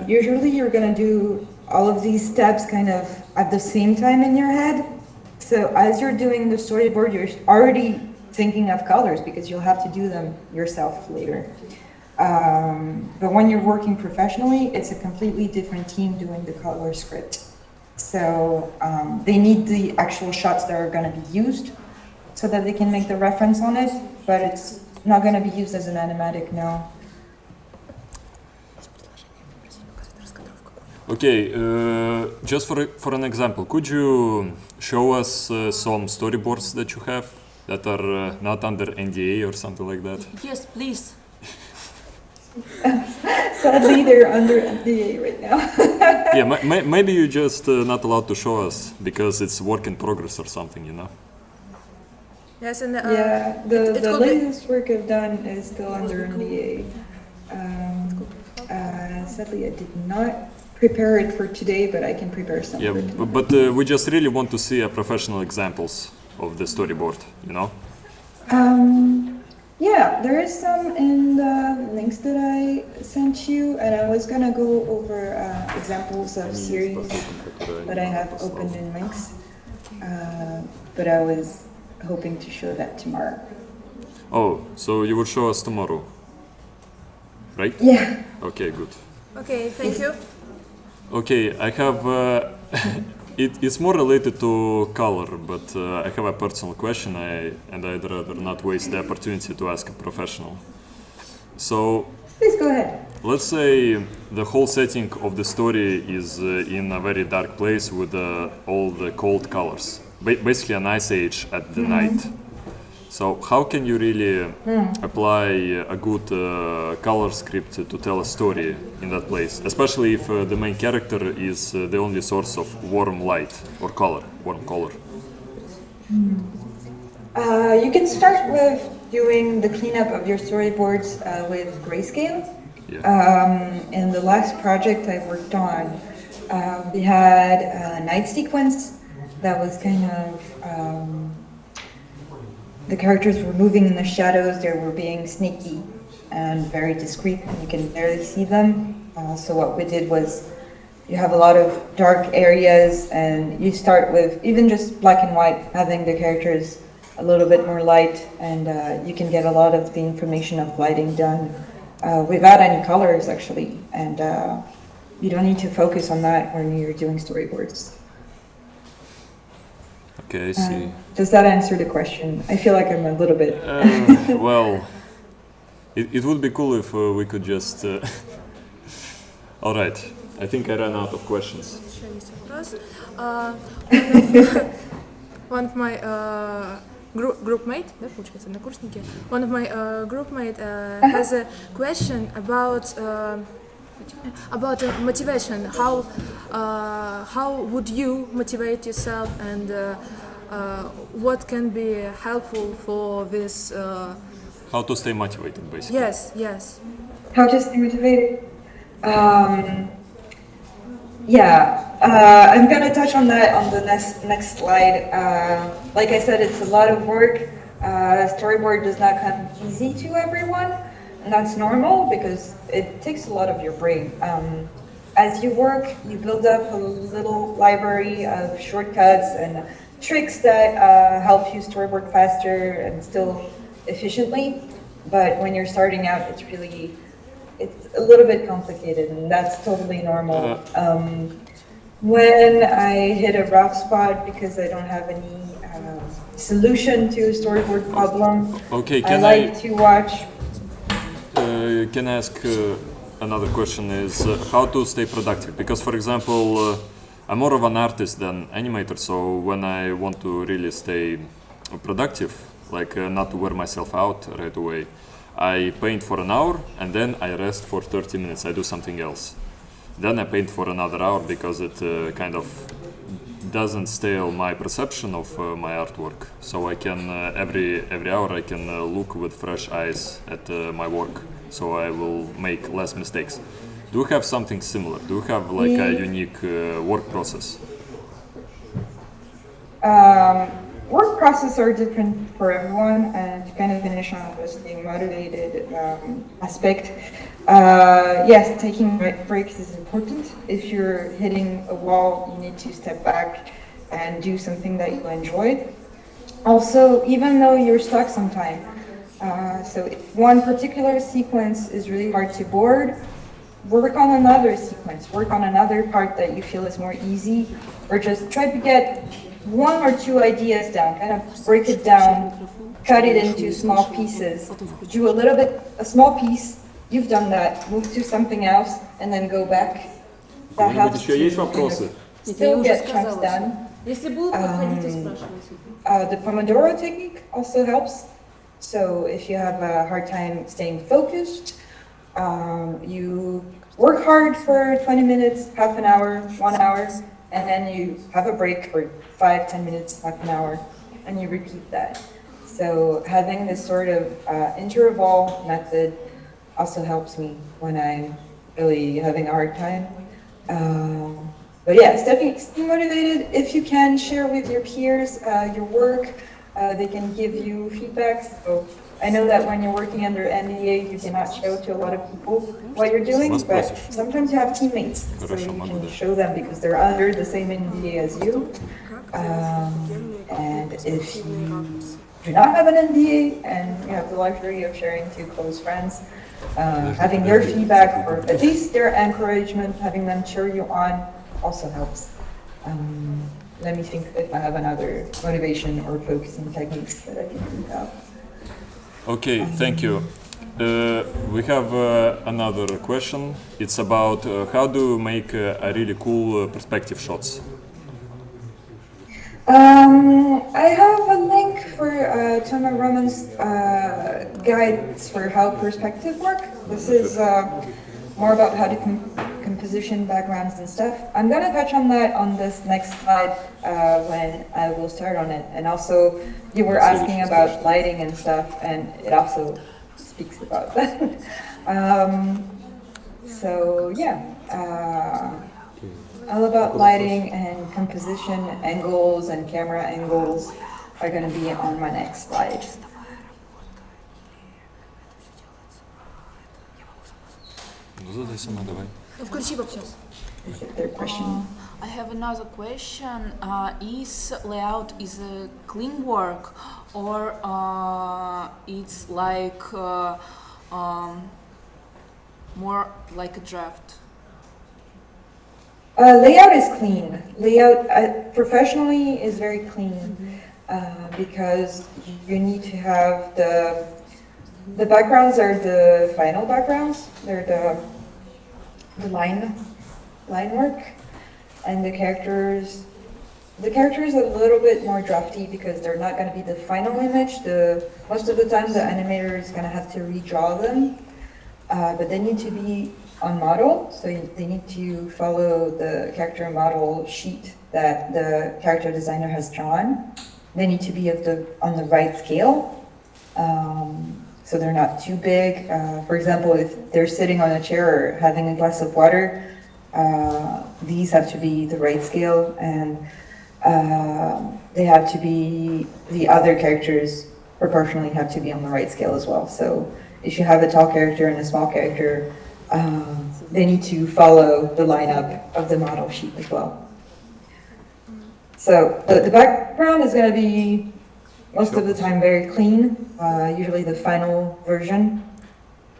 usually you're going to do all of these steps kind of at the same time in your head. So as you're doing the storyboard, you're already thinking of colors because you'll have to do them yourself later. But when you're working professionally, it's a completely different team doing the color script. So they need the actual shots that are going to be used so that they can make the reference on it, but it's not going to be used as an animatic now. Okay, just for an example, could you show us some storyboards that you have that are not under NDA or something like that? Yes, please. Sadly, they're under NDA right now. Yeah, maybe you're just not allowed to show us because it's work in progress or something, you know? Yes, and Yeah, the latest work I've done is still under NDA. Sadly, I did not prepare it for today, but I can prepare some. Yeah, for tomorrow. but we just really want to see professional examples of the storyboard, you know? Yeah, there is some in the links that I sent you, and I was gonna go over examples of series that I have opened in links, but I was hoping to show that tomorrow. Oh, so you will show us tomorrow, right? Yeah. Okay, good. okay, thank you. Okay, I have, it's more related to color, but I have a personal question and I'd rather not waste the opportunity to ask a professional. So, Please go ahead. let's say the whole setting of the story is in a very dark place with all the cold colors. Basically an ice age at the night. So how can you really apply a good color script to tell a story in that place? Especially if the main character is the only source of warm light or color, warm color. You can start with doing the cleanup of your storyboards with grayscale. Yeah. In the last project I worked on, we had a night sequence that was kind of, the characters were moving in the shadows, they were being sneaky and very discreet, and you can barely see them. So what we did was you have a lot of dark areas, and you start with even just black and white, having the characters a little bit more light, and you can get a lot of the information of lighting done without any colors actually, and you don't need to focus on that when you're doing storyboards. Okay, I see. Does that answer the question? I feel like I'm a little bit... Well, it would be cool if we could just... All right, I think I ran out of questions. One of my groupmate, да, получается, однокурсники. One of my groupmate has a question about motivation. How would you motivate yourself, and what can be helpful for this? How to stay motivated, basically. Yes. How to stay motivated? I'm gonna touch on that on the next slide. Like I said, it's a lot of work. Storyboard does not come easy to everyone, and that's normal because it takes a lot of your brain. As you work, you build up a little library of shortcuts and tricks that help you storyboard faster and still efficiently. But when you're starting out, it's a little bit complicated, and that's totally normal. When I hit a rough spot because I don't have any solution to a storyboard problem, okay, I like to watch. Can I ask another question? Is how to stay productive? Because, for example, I'm more of an artist than animator, so when I want to really stay productive, like not to wear myself out right away, I paint for an hour and then I rest for 30 minutes. I do something else. Then I paint for another hour because it kind of doesn't stale my perception of my artwork. So I can every hour I can look with fresh eyes at my work. So I will make less mistakes. Do you have something similar? Do you have like a unique work process? Work processes are different for everyone, and to kind of finish on this being motivated aspect, yes, taking breaks is important. If you're hitting a wall, you need to step back and do something that you enjoy. Also, even though you're stuck sometime, so if one particular sequence is really hard to board, work on another sequence, work on another part that you feel is more easy, or just try to get one or two ideas down, kind of break it down, cut it into small pieces, do a small piece, you've done that, move to something else, and then go back. That helps to still get chunks done. The Pomodoro technique also helps. So if you have a hard time staying focused, you work hard for 20 minutes, half an hour, 1 hour, and then you have a break for 5-10 minutes, half an hour, and you repeat that. So having this sort of interval method also helps me when I'm really having a hard time. But yeah, stay motivated. If you can, share with your peers your work. They can give you feedback. So I know that when you're working under NDA, you cannot show to a lot of people what you're doing, but sometimes you have teammates, so you can show them because they're under the same NDA as you. And if you do not have an NDA and you have the luxury of sharing to close friends, having their feedback or at least their encouragement, having them cheer you on also helps. Let me think if I have another motivation or focusing techniques that I can think of. Okay, thank you. We have another question. It's about how do you make a really cool perspective shots? I have a link for Toma Roman's guides for how perspective work. This is more about how to composition backgrounds and stuff. I'm gonna touch on that on this next slide when I will start on it. And also, you were asking about lighting and stuff, and it also speaks about that. So yeah, all about lighting and composition, angles and camera angles are gonna be on my next slide. Включи вообще. Is the third question. I have another question. Is layout is a clean work, or it's like more like a draft? Layout is clean. Layout professionally is very clean because you need to have the backgrounds are the final backgrounds. They're the line work, and the characters. The characters are a little bit more drafty because they're not going to be the final image. Most of the time, the animator is going to have to redraw them, but they need to be on model, so they need to follow the character model sheet that the character designer has drawn. They need to be on the right scale, so they're not too big. For example, if they're sitting on a chair or having a glass of water, these have to be the right scale, and they have to be, the other characters proportionally have to be on the right scale as well. So if you have a tall character and a small character, they need to follow the lineup of the model sheet as well. So the background is going to be most of the time very clean, usually the final version.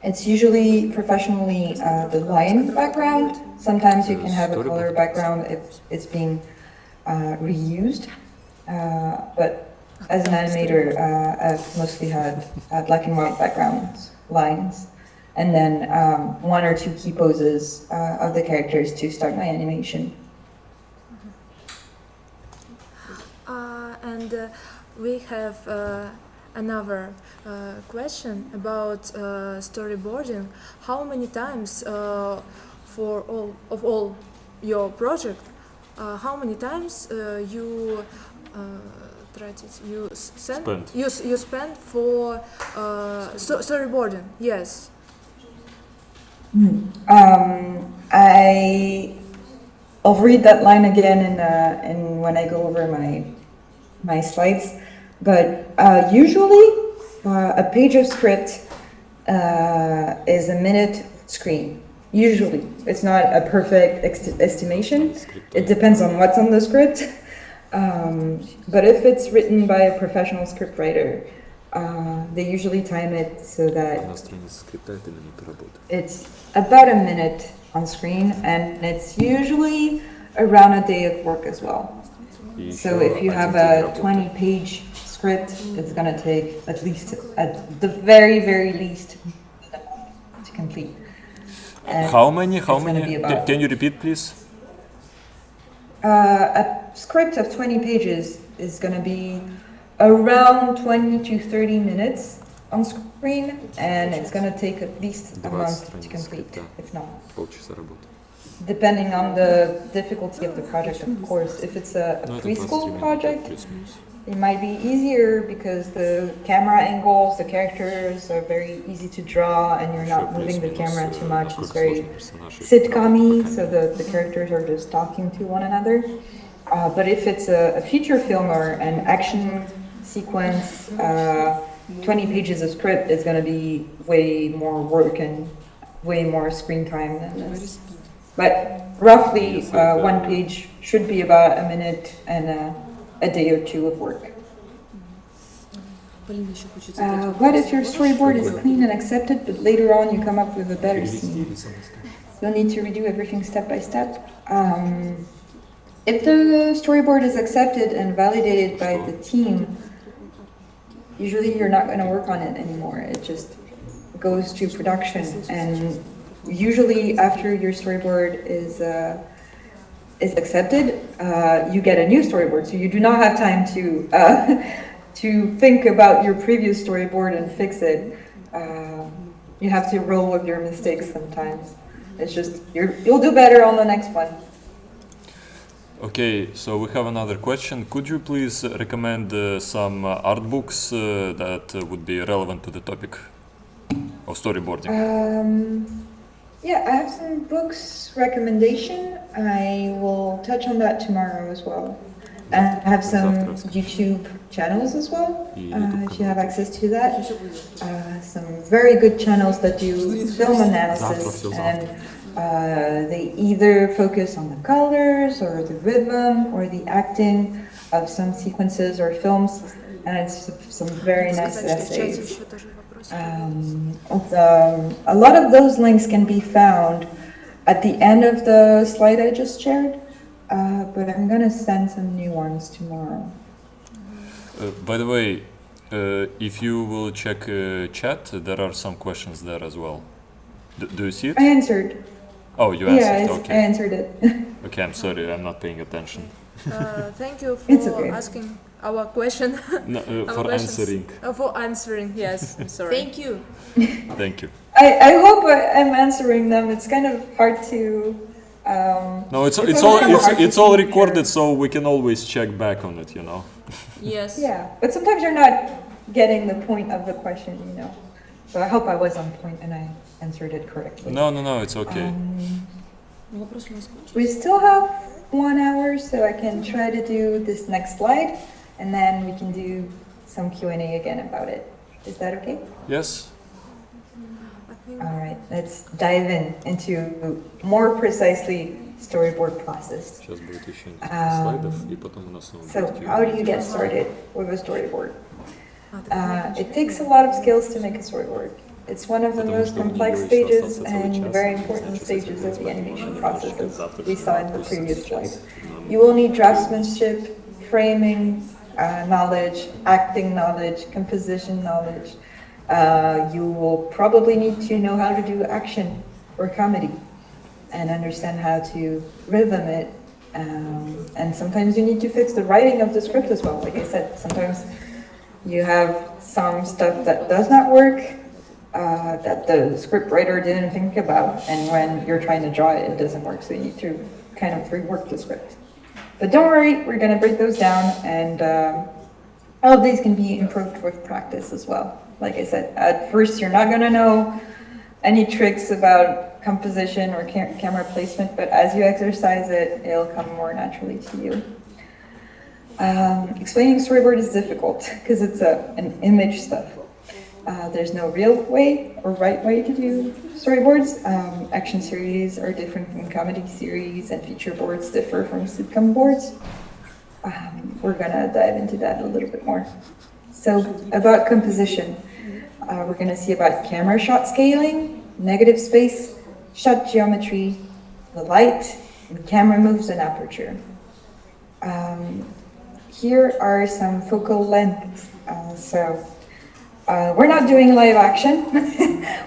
It's usually professionally the line background. Sometimes you can have a color background if it's being reused, but as an animator, I've mostly had black and white backgrounds, lines, and then one or two key poses of the characters to start my animation. And we have another question about storyboarding. How many times for all your project? How many times you spend for storyboarding? Yes. I'll read that line again in when I go over my slides. But usually, a page of script is a minute screen. Usually, it's not a perfect estimation. It depends on what's on the script. But if it's written by a professional scriptwriter, they usually time it so that it's about a minute on screen, and it's usually around a day of work as well. So if you have a 20-page script, it's going to take at least, at the very, very least, to complete. And how many? Can you repeat, please? A script of 20 pages is going to be around 20 to 30 minutes on screen, and it's going to take at least a month to complete, if not. Depending on the difficulty of the project, of course. If it's a preschool project, it might be easier because the camera angles, the characters are very easy to draw, and you're not moving the camera too much. It's very sitcom-y, so the characters are just talking to one another. But if it's a feature film or an action sequence, 20 pages of script is going to be way more work and way more screen time than this. But roughly, one page should be about a minute and a day or two of work. What if your storyboard is clean and accepted, but later on you come up with a better scene? You'll need to redo everything step by step. If the storyboard is accepted and validated by the team, usually you're not going to work on it anymore. It just goes to production, and usually after your storyboard is accepted, you get a new storyboard. So you do not have time to think about your previous storyboard and fix it. You have to roll with your mistakes sometimes. It's just you'll do better on the next one. Okay, so we have another question. Could you please recommend some art books that would be relevant to the topic of storyboarding? Yeah, I have some books recommendation. I will touch on that tomorrow as well. I have some YouTube channels as well, if you have access to that. Some very good channels that do film analysis and They either focus on the colors or the rhythm or the acting of some sequences or films, and it's some very nice essays. A lot of those links can be found at the end of the slide I just shared, but I'm gonna send some new ones tomorrow. By the way, if you will check chat, there are some questions there as well. Do you see it? I answered. Oh, you Yeah, answered. I Okay. answered it. Okay, I'm sorry, I'm not paying attention. Thank you for It's okay. asking our question. No, Our for questions. answering. For answering, yes. I'm sorry. Thank you. Thank you. I hope I'm answering them. It's kind of hard to. No, it's always all kind of hard to it's all see recorded, here. so we can always check back on it. You know. Yes. Yeah, but sometimes you're not getting the point of the question, you know. So I hope I was on point and I answered it correctly. No, it's okay. We still have 1 hour, so I can try to do this next slide, and then we can do some Q&A again about it. Is that okay? Yes. All right, let's dive into more precisely storyboard process. Сейчас будет еще слайдов, и потом у нас снова So, будет Q&A. how do you get started with a storyboard? It takes a lot of skills to make a storyboard. It's one of the most complex stages and very important stages of the animation process, as we saw in the previous slide. You will need draftsmanship, framing knowledge, acting knowledge, composition knowledge. You will probably need to know how to do action or comedy and understand how to rhythm it. And sometimes you need to fix the writing of the script as well. Like I said, sometimes you have some stuff that does not work, that the script writer didn't think about, and when you're trying to draw it, it doesn't work, so you need to kind of rework the script. But don't worry, we're going to break those down, and all of these can be improved with practice as well. Like I said, at first you're not going to know any tricks about composition or camera placement, but as you exercise it, it'll come more naturally to you. Explaining storyboard is difficult because it's an image stuff. There's no real way or right way to do storyboards. Action series are different from comedy series, and feature boards differ from sitcom boards. We're gonna dive into that a little bit more. So about composition, we're gonna see about camera shot scaling, negative space, shot geometry, the light, and camera moves and aperture. Here are some focal lengths. We're not doing live action.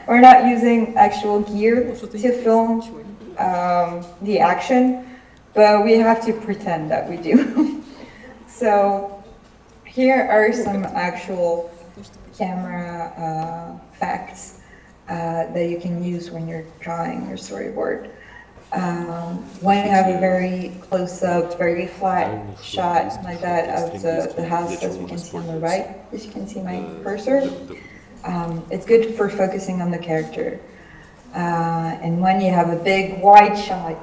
We're not using actual gear to film the action, but we have to pretend that we do. So here are some actual camera facts that you can use when you're drawing your storyboard. When you have a very close-up, very flat shot like that of the house, as we can see on the right, as you can see my cursor, it's good for focusing on the character. And when you have a big wide shot,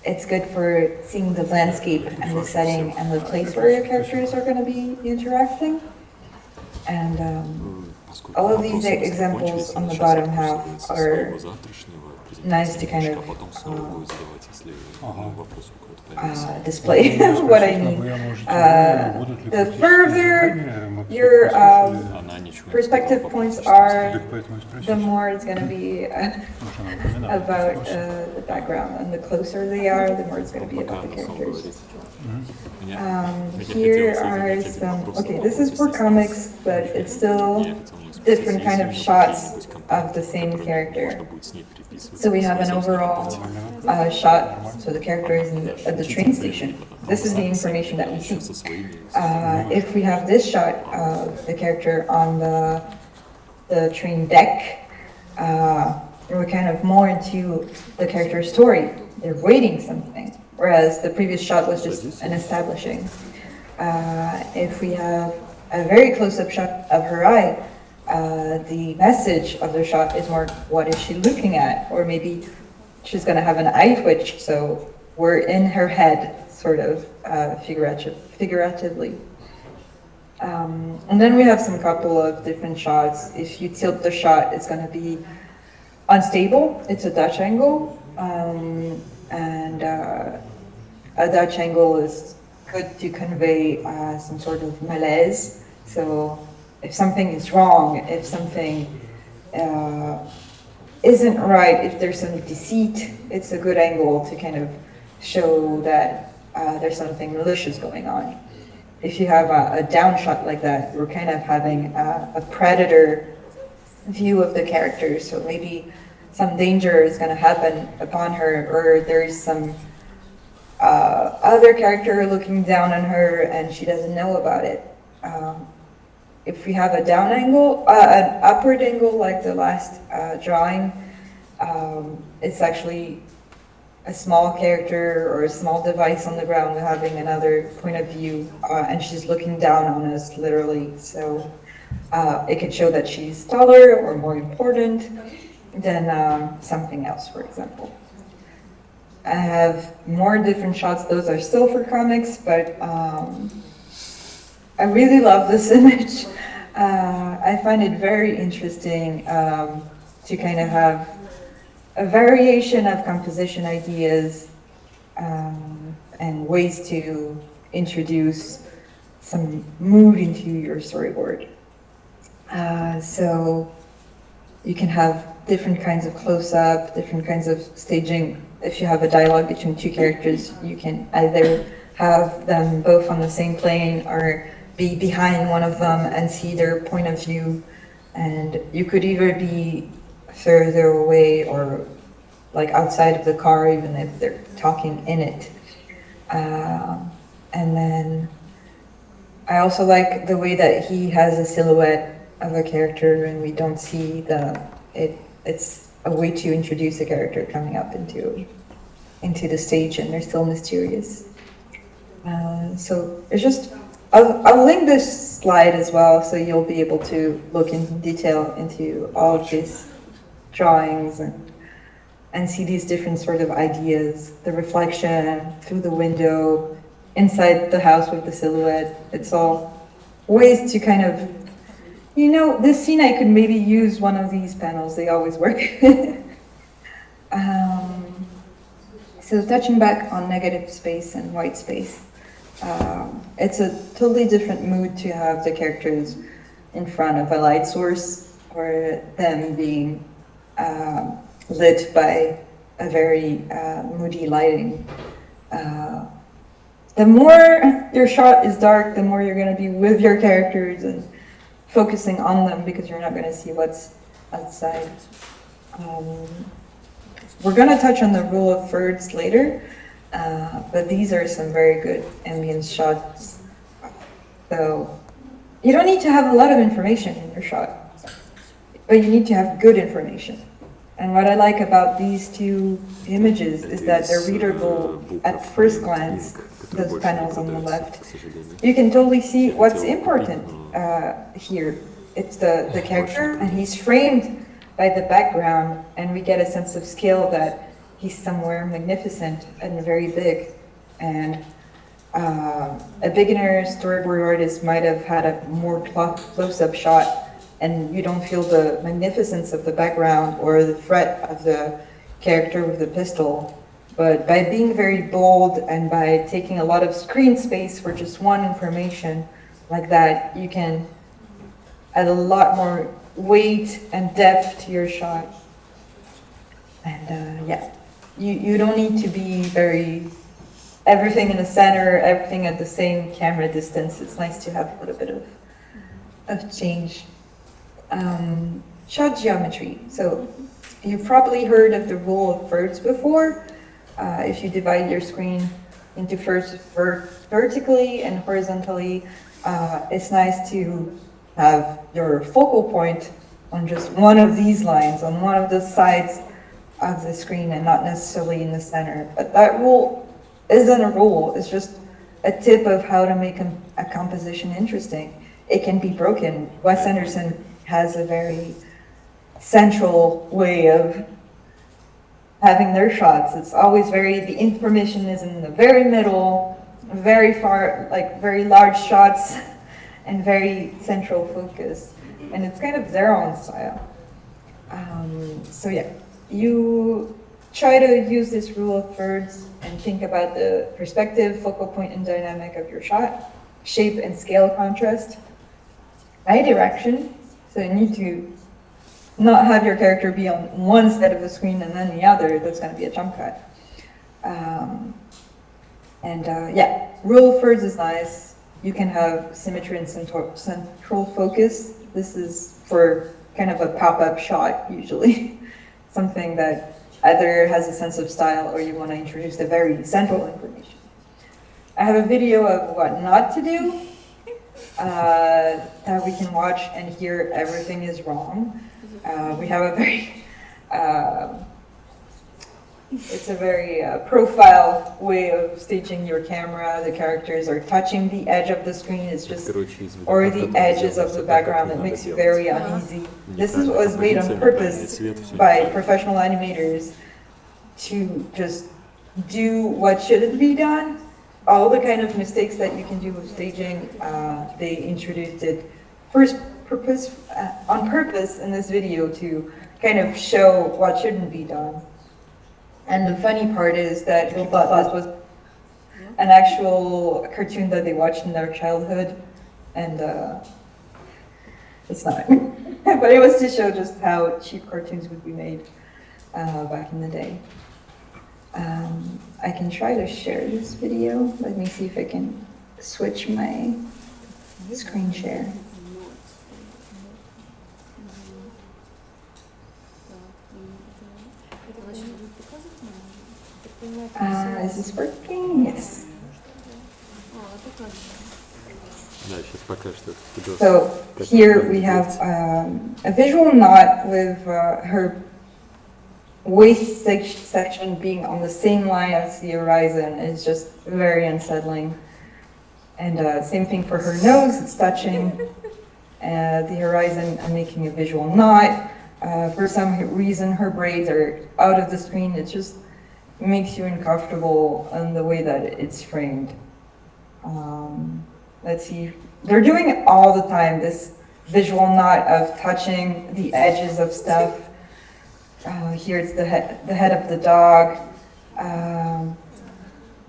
it's good for seeing the landscape and the setting and the place where your characters are going to be interacting. And all of these examples on the bottom half are nice to kind of display what I mean. The further your perspective points are, the more it's going to be about the background, and the closer they are, the more it's going to be about the characters. Here are some, okay, this is for comics, but it's still different kind of shots of the same character. So we have an overall shot, so the character is at the train station. This is the information that we see. If we have this shot of the character on the train deck, we're kind of more into the character's story. They're waiting something, whereas the previous shot was just an establishing. If we have a very close-up shot of her eye, the message of the shot is more, what is she looking at? Or maybe she's going to have an eye twitch, so we're in her head, sort of figuratively. And then we have some couple of different shots. If you tilt the shot, it's going to be unstable. It's a Dutch angle. and a Dutch angle is good to convey some sort of malaise. So if something is wrong, if something isn't right, if there's some deceit, it's a good angle to kind of show that there's something malicious going on. If you have a down shot like that, we're kind of having a predator view of the character. So maybe some danger is going to happen upon her, or there's some other character looking down on her and she doesn't know about it. If we have a down angle, an upward angle like the last drawing, it's actually a small character or a small device on the ground having another point of view, and she's looking down on us literally. So it could show that she's taller or more important than something else, for example. I have more different shots. Those are still for comics, but I really love this image. I find it very interesting to kind of have a variation of composition ideas and ways to introduce some mood into your storyboard. So you can have different kinds of close-up, different kinds of staging. If you have a dialogue between two characters, you can either have them both on the same plane or be behind one of them and see their point of view. And you could either be further away or like outside of the car, even if they're talking in it. And then I also like the way that he has a silhouette of a character and we don't see it's a way to introduce a character coming up into the stage and they're still mysterious. So it's just, I'll link this slide as well so you'll be able to look in detail into all of these drawings and see these different sort of ideas, the reflection through the window, inside the house with the silhouette. It's all ways to kind of, you know, this scene I could maybe use one of these panels, they always work. So touching back on negative space and white space, it's a totally different mood to have the characters in front of a light source or them being lit by a very moody lighting. The more your shot is dark, the more you're going to be with your characters and focusing on them because you're not going to see what's outside. We're going to touch on the rule of thirds later, but these are some very good ambience shots. So you don't need to have a lot of information in your shot, but you need to have good information. And what I like about these two images is that they're readable at first glance, those panels on the left. You can totally see what's important here. It's the character, and he's framed by the background, and we get a sense of scale that he's somewhere magnificent and very big. And a beginner storyboard artist might have had a more close-up shot, and you don't feel the magnificence of the background or the threat of the character with the pistol. But by being very bold and by taking a lot of screen space for just one information like that, you can add a lot more weight and depth to your shot. And yeah, you don't need to be everything in the center, everything at the same camera distance. It's nice to have a little bit of change. Shot geometry. So you've probably heard of the rule of thirds before. If you divide your screen into vertically and horizontally, it's nice to have your focal point on just one of these lines, on one of the sides of the screen and not necessarily in the center. But that rule isn't a rule, it's just a tip of how to make a composition interesting. It can be broken. Wes Anderson has a very central way of having their shots. It's always the information is in the very middle, very far, like very large shots and very central focus. And it's kind of their own style. So yeah, try to use this rule of thirds and think about the perspective, focal point, and dynamic of your shot, shape and scale contrast, eye direction. So you need to not have your character be on one side of the screen and then the other. That's going to be a jump cut. Yeah, rule of thirds is nice. You can have symmetry and central focus. This is for kind of a pop-up shot, usually. Something that either has a sense of style or you want to introduce the very central information. I have a video of what not to do that we can watch and hear everything is wrong. We have a very, it's a very profile way of staging your camera. The characters are touching the edge of the screen, it's just, or the edges of the background. It makes you very uneasy. This was made on purpose by professional animators to just do what shouldn't be done. All the kind of mistakes that you can do with staging, they introduced it on purpose in this video to kind of show what shouldn't be done. And the funny part is that people thought this was an actual cartoon that they watched in their childhood, and it's not. But it was to show just how cheap cartoons would be made back in the day. I can try to share this video. Let me see if I can switch my screen share. Is this working? Yes. So here we have a visual knot with her waist section being on the same line as the horizon. Is just very unsettling. And same thing for her nose, it's touching the horizon and making a visual knot. For some reason her braids are out of the screen. It just makes you uncomfortable in the way that it's framed. Let's see, they're doing it all the time, this visual knot of touching the edges of stuff. Here it's the head of the dog.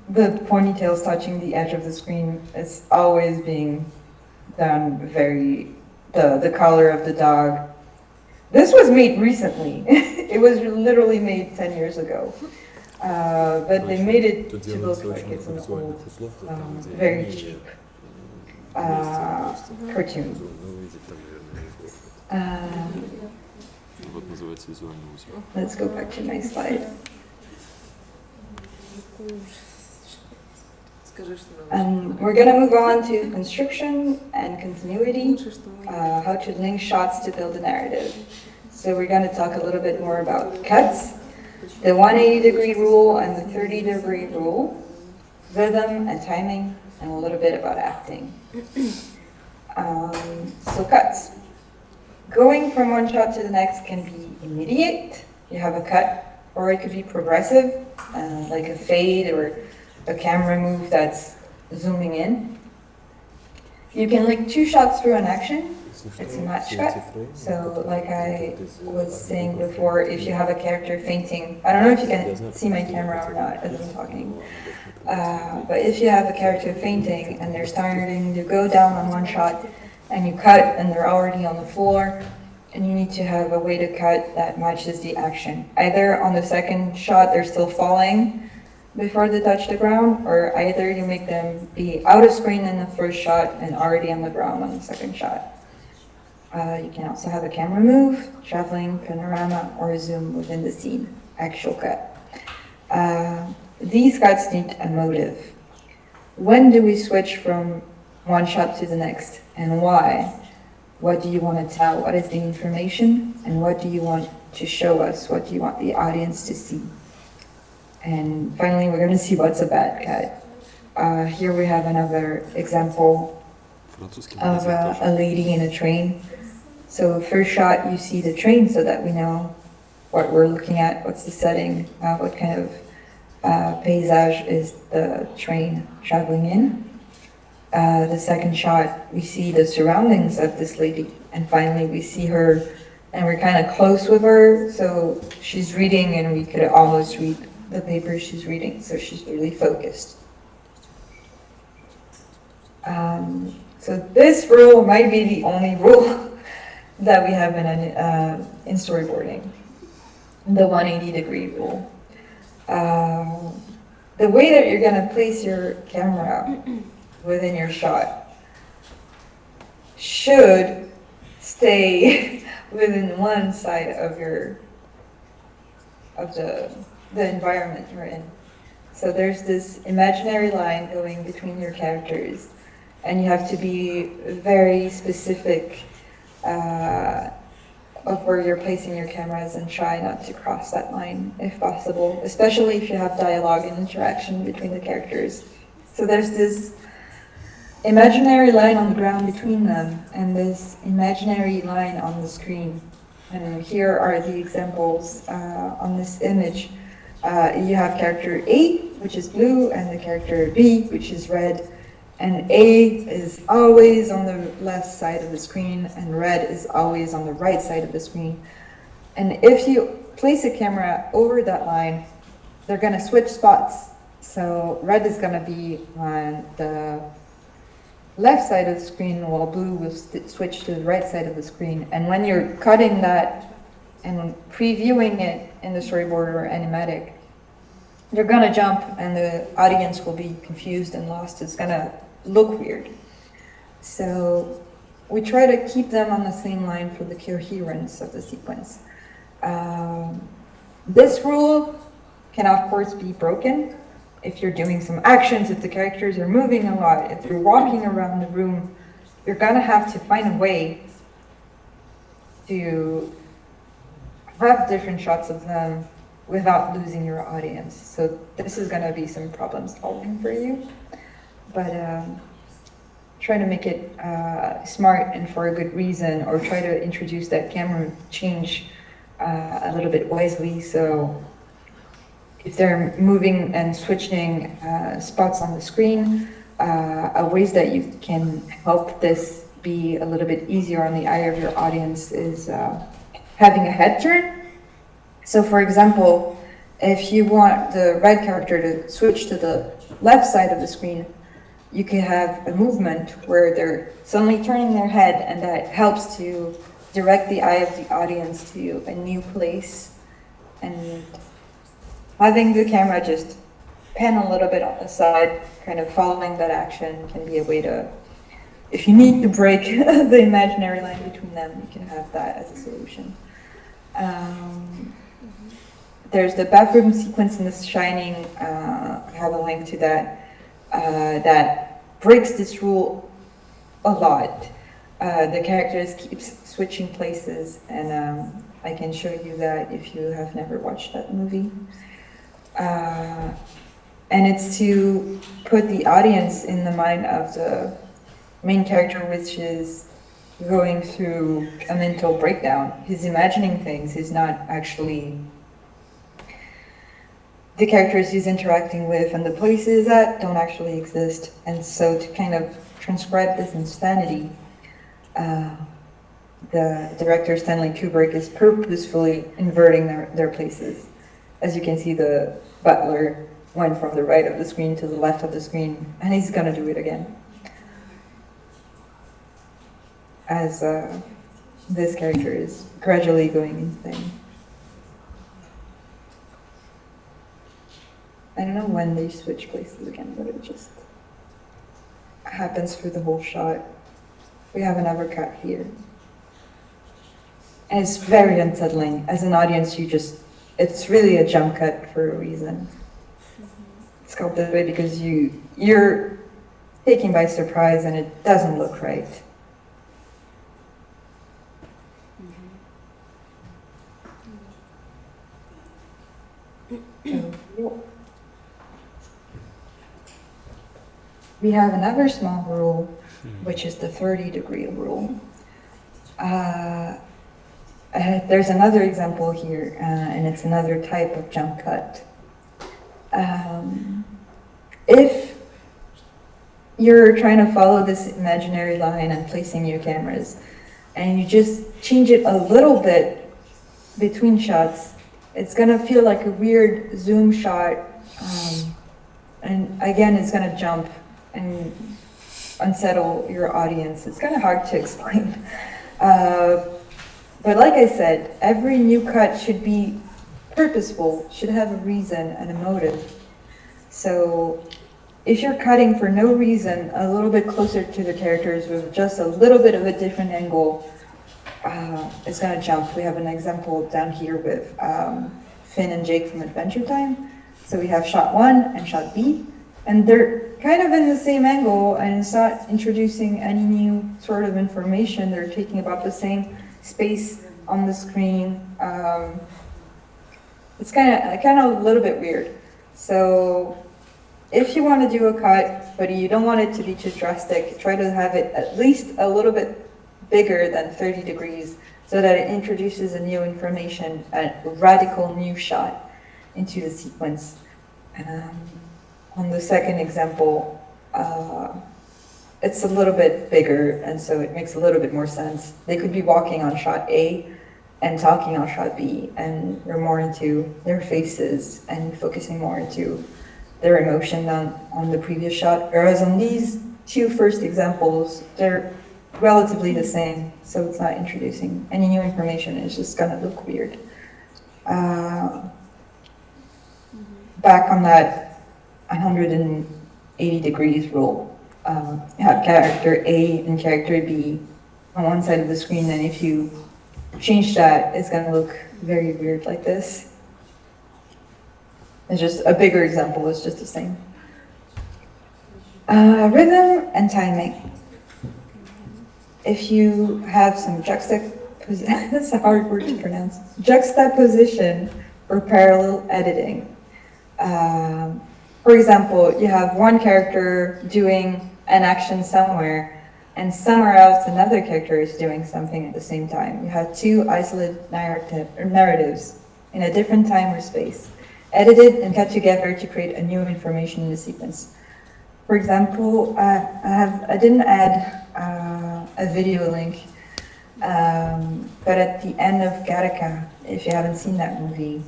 The ponytail's touching the edge of the screen. It's always being done the color of the dog. This was made recently. It was literally made 10 years ago. But they made it to look like it's an old, very cheap cartoon. Let's go back to my slide. We're going to move on to construction and continuity, how to link shots to build a narrative. So we're going to talk a little bit more about cuts, the 180-degree rule and the 30-degree rule, rhythm and timing, and a little bit about acting. So cuts. Going from one shot to the next can be immediate. You have a cut, or it could be progressive, like a fade or a camera move that's zooming in. You can link two shots through an action. It's a match cut. So like I was saying before, if you have a character fainting, I don't know if you can see my camera or not as I'm talking, but if you have a character fainting and they're starting to go down on one shot and you cut and they're already on the floor, and you need to have a way to cut that matches the action. Either on the second shot they're still falling before they touch the ground, or either you make them be out of screen in the first shot and already on the ground on the second shot. You can also have a camera move, traveling, panorama, or a zoom within the scene, actual cut. These cuts need a motive. When do we switch from one shot to the next, and why? What do you want to tell? What is the information? And what do you want to show us? What do you want the audience to see? And finally, we're going to see what's a bad cut. Here we have another example of a lady in a train. So first shot, you see the train so that we know what we're looking at, what's the setting, what kind of paysage is the train traveling in. The second shot, we see the surroundings of this lady. And finally, we see her and we're kind of close with her, so she's reading and we could almost read the paper she's reading, so she's really focused. So this rule might be the only rule that we have in storyboarding, the 180-degree rule. The way that you're going to place your camera within your shot should stay within one side of the environment you're in. So there's this imaginary line going between your characters, and you have to be very specific of where you're placing your cameras and try not to cross that line if possible, especially if you have dialogue and interaction between the characters. So there's this imaginary line on the ground between them and this imaginary line on the screen. And here are the examples on this image. You have character A, which is blue, and the character B, which is red. And A is always on the left side of the screen, and red is always on the right side of the screen. And if you place a camera over that line, they're going to switch spots. So red is going to be on the left side of the screen, while blue will switch to the right side of the screen. And when you're cutting that and previewing it in the storyboard or animatic, they're going to jump and the audience will be confused and lost. It's going to look weird. So we try to keep them on the same line for the coherence of the sequence. This rule can of course be broken if you're doing some actions, if the characters are moving a lot, if you're walking around the room. You're going to have to find a way to have different shots of them without losing your audience. So this is going to be some problem solving for you. But try to make it smart and for a good reason, or try to introduce that camera change a little bit wisely. So if they're moving and switching spots on the screen, ways that you can help this be a little bit easier on the eye of your audience is having a head turn. So for example, if you want the red character to switch to the left side of the screen, you can have a movement where they're suddenly turning their head, and that helps to direct the eye of the audience to a new place. And having the camera just pan a little bit on the side, kind of following that action, can be a way to, if you need to break the imaginary line between them, you can have that as a solution. There's the bathroom sequence in The Shining. I have a link to that. That breaks this rule a lot. The characters keep switching places, and I can show you that if you have never watched that movie. And it's to put the audience in the mind of the main character, which is going through a mental breakdown. He's imagining things, he's not actually the characters he's interacting with and the places that don't actually exist. And so to kind of transcribe this insanity, the director Stanley Kubrick is purposefully inverting their places. As you can see, the butler went from the right of the screen to the left of the screen, and he's gonna do it again. As this character is gradually going insane. I don't know when they switch places again, but it just happens through the whole shot. We have another cut here. And it's very unsettling. As an audience, it's really a jump cut for a reason. It's called that way because you're taken by surprise and it doesn't look right. We have another small rule, which is the 30-degree rule. There's another example here, and it's another type of jump cut. If you're trying to follow this imaginary line and placing your cameras, and you just change it a little bit between shots, it's gonna feel like a weird zoom shot, and again, it's gonna jump and unsettle your audience. It's kind of hard to explain. But like I said, every new cut should be purposeful, should have a reason and a motive. So if you're cutting for no reason a little bit closer to the characters with just a little bit of a different angle, it's gonna jump. We have an example down here with Finn and Jake from Adventure Time. So we have shot 1 and shot B, and they're kind of in the same angle, and it's not introducing any new sort of information. They're taking about the same space on the screen. It's kind of a little bit weird. So if you want to do a cut, but you don't want it to be too drastic, try to have it at least a little bit bigger than 30 degrees so that it introduces a new information, a radical new shot into the sequence. On the second example, it's a little bit bigger, and so it makes a little bit more sense. They could be walking on shot A and talking on shot B, and we're more into their faces and focusing more into their emotion on the previous shot. Whereas on these two first examples, they're relatively the same, so it's not introducing any new information. It's just gonna look weird. Back on that 180 degrees rule. You have character A and character B on one side of the screen, and if you change that, it's gonna look very weird like this. It's just a bigger example, it's just the same. Rhythm and timing. If you have some juxtaposition, that's a hard word to pronounce, juxtaposition or parallel editing. For example, you have one character doing an action somewhere, and somewhere else another character is doing something at the same time. You have two isolated narratives in a different time or space, edited and cut together to create a new information in the sequence. For example, I didn't add a video link, but at the end of Gattaca, if you haven't seen that movie,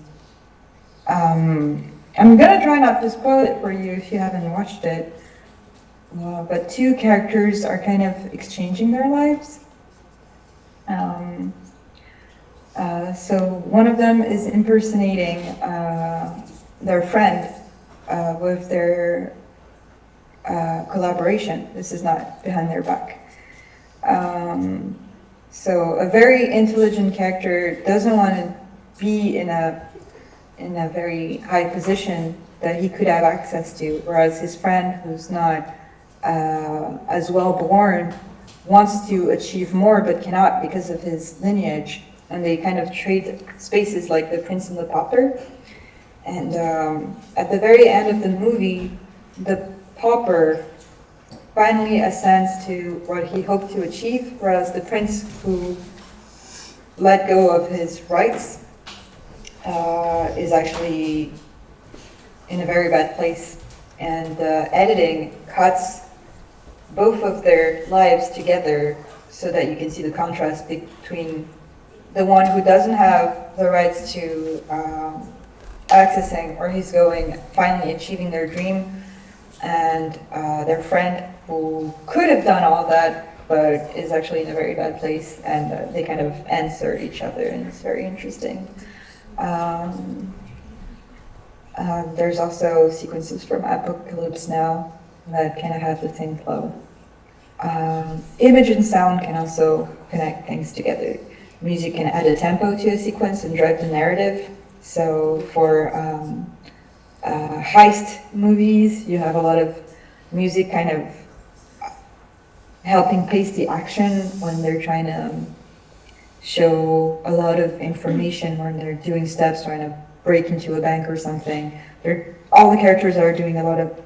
I'm gonna try not to spoil it for you if you haven't watched it, but two characters are kind of exchanging their lives. So one of them is impersonating their friend with their collaboration. This is not behind their back. So a very intelligent character doesn't want to be in a very high position that he could have access to, whereas his friend, who's not as well born, wants to achieve more but cannot because of his lineage, and they kind of trade spaces like the prince and the pauper. And at the very end of the movie, the pauper finally ascends to what he hoped to achieve, whereas the prince, who let go of his rights, is actually in a very bad place. And editing cuts both of their lives together so that you can see the contrast between the one who doesn't have the rights to accessing where he's going, finally achieving their dream, and their friend who could have done all that but is actually in a very bad place, and they kind of answer each other, and it's very interesting. There's also sequences from Apocalypse Now that kind of have the same flow. Image and sound can also connect things together. Music can add a tempo to a sequence and drive the narrative. So for heist movies, you have a lot of music kind of helping pace the action when they're trying to show a lot of information, when they're doing steps, trying to break into a bank or something. All the characters are doing a lot of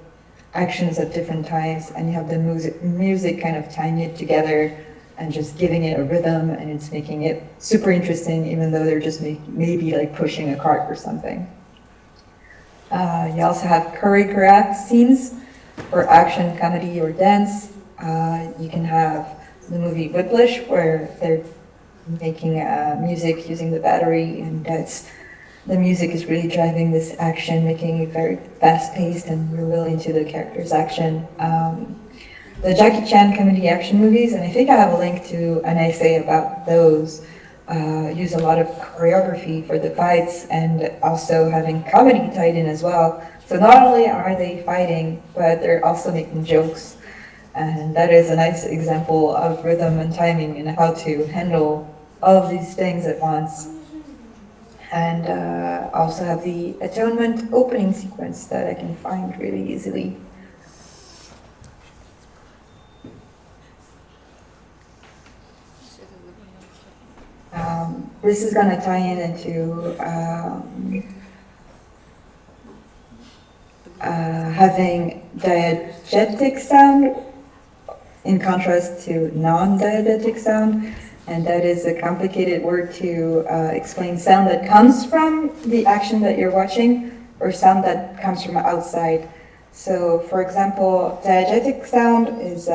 actions at different times, and you have the music kind of tying it together and just giving it a rhythm, and it's making it super interesting, even though they're just maybe like pushing a cart or something. You also have choreographed scenes for action, comedy, or dance. You can have the movie Whiplash, where they're making music using the battery, and the music is really driving this action, making it very fast-paced, and we're really into the character's action. The Jackie Chan comedy action movies, and I think I have a link to an essay about those, use a lot of choreography for the fights and also having comedy tied in as well. So not only are they fighting, but they're also making jokes. And that is a nice example of rhythm and timing and how to handle all of these things at once. And also have the Atonement opening sequence that I can find really easily. This is going to tie into having diegetic sound in contrast to non-diegetic sound, and that is a complicated word to explain sound that comes from the action that you're watching or sound that comes from outside. So, for example, diegetic sound is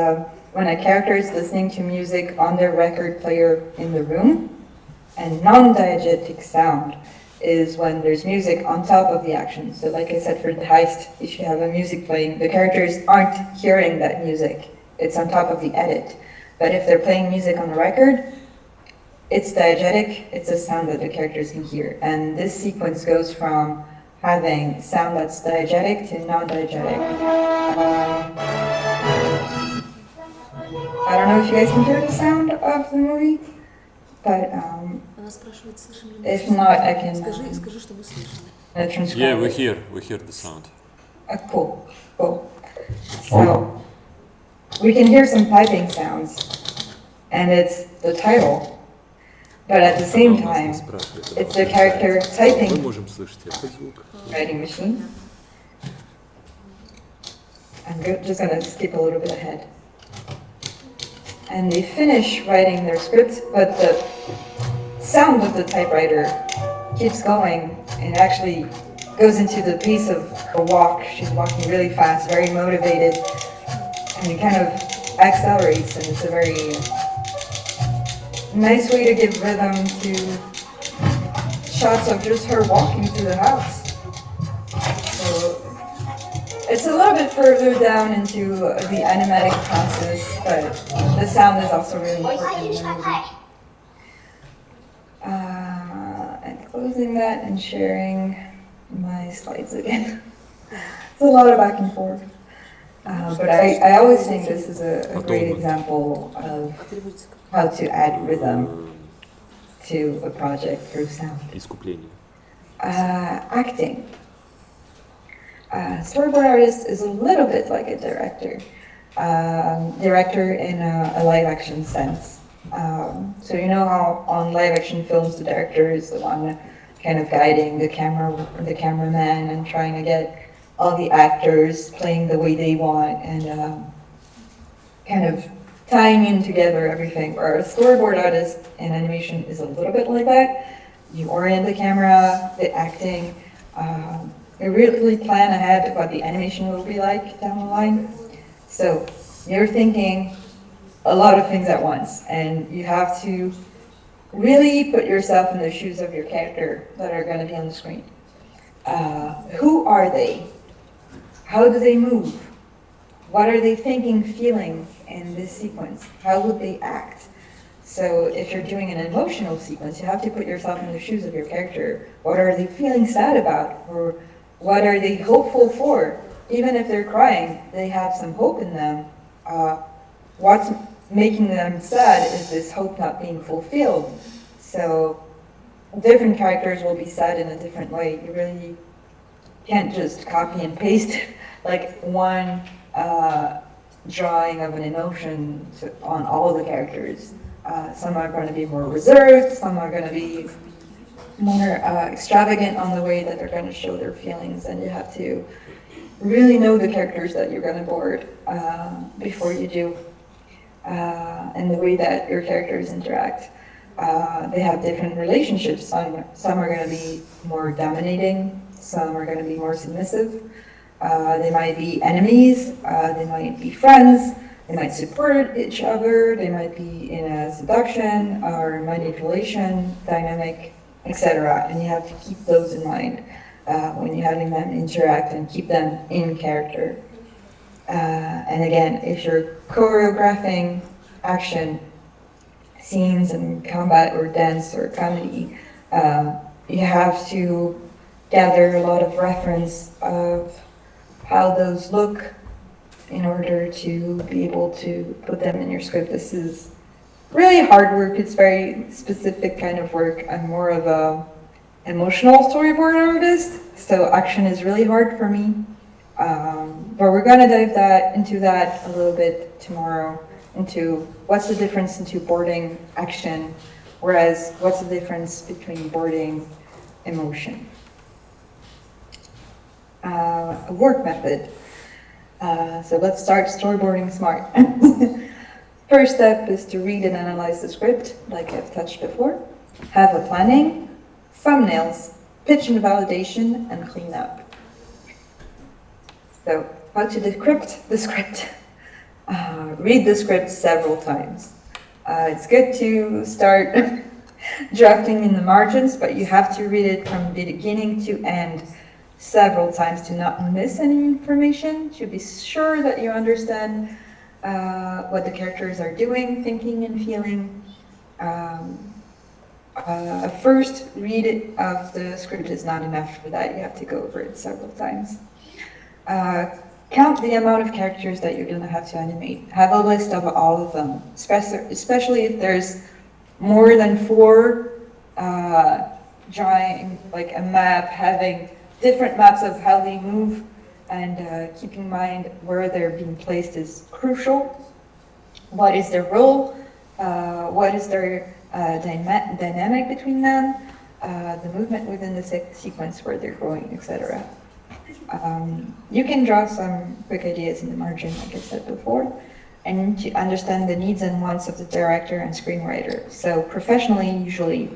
when a character is listening to music on their record player in the room, and non-diegetic sound is when there's music on top of the action. So like I said, for the heist, if you have a music playing, the characters aren't hearing that music. It's on top of the edit. But if they're playing music on the record, it's diegetic, it's a sound that the characters can hear. And this sequence goes from having sound that's diegetic to non-diegetic. I don't know if you guys can hear the sound of the movie, but if not, I can transcribe. Yeah, we hear the sound. Cool. So, we can hear some piping sounds, and it's the title, but at the same time, it's the character typing writing machine. I'm just going to skip a little bit ahead. And they finish writing their script, but the sound of the typewriter keeps going and actually goes into the pace of her walk. She's walking really fast, very motivated, and it kind of accelerates, and it's a very nice way to give rhythm to shots of just her walking through the house. So it's a little bit further down into the animatic process, but the sound is also really important in the movie. And closing that and sharing my slides again. It's a lot of back and forth. But I always think this is a great example of how to add rhythm to a project through sound. Acting. Storyboard artist is a little bit like a director. Director in a live action sense. So you know how on live action films the director is the one kind of guiding the cameraman and trying to get all the actors playing the way they want and kind of tying in together everything. Where a storyboard artist in animation is a little bit like that. You orient the camera, the acting, you really plan ahead what the animation will be like down the line. So you're thinking a lot of things at once, and you have to really put yourself in the shoes of your character that are going to be on the screen. Who are they? How do they move? What are they thinking, feeling in this sequence? How would they act? So if you're doing an emotional sequence, you have to put yourself in the shoes of your character. What are they feeling sad about? Or what are they hopeful for? Even if they're crying, they have some hope in them. What's making them sad is this hope not being fulfilled. So different characters will be sad in a different way. You really can't just copy and paste like one drawing of an emotion on all of the characters. Some are going to be more reserved, some are going to be more extravagant on the way that they're going to show their feelings, and you have to really know the characters that you're going to board before you do, and the way that your characters interact. They have different relationships. Some are going to be more dominating, some are going to be more submissive. They might be enemies, they might be friends, They might support each other, they might be in a seduction or manipulation dynamic, etc. And you have to keep those in mind when you're having them interact and keep them in character. And again, if you're choreographing action scenes and combat or dance or comedy, you have to gather a lot of reference of how those look in order to be able to put them in your script. This is really hard work. It's very specific kind of work. I'm more of a emotional storyboard artist, so action is really hard for me. But we're going to dive into that a little bit tomorrow, into what's the difference into boarding action, whereas what's the difference between boarding emotion. A work method. So let's start storyboarding smart. First step is to read and analyze the script, like I've touched before. Have a planning, thumbnails, pitch and validation, and clean up. So, how to decrypt the script? Read the script several times. It's good to start drafting in the margins, but you have to read it from beginning to end several times to not miss any information, to be sure that you understand what the characters are doing, thinking, and feeling. First read of the script is not enough for that. You have to go over it several times. Count the amount of characters that you're going to have to animate. Have a list of all of them, especially if there's more than 4 drawing, like a map, having different maps of how they move, and keep in mind where they're being placed is crucial. What is their role? What is their dynamic between them? The movement within the sequence, where they're going, etc. You can draw some quick ideas in the margin, like I said before, and to understand the needs and wants of the director and screenwriter. So professionally, usually,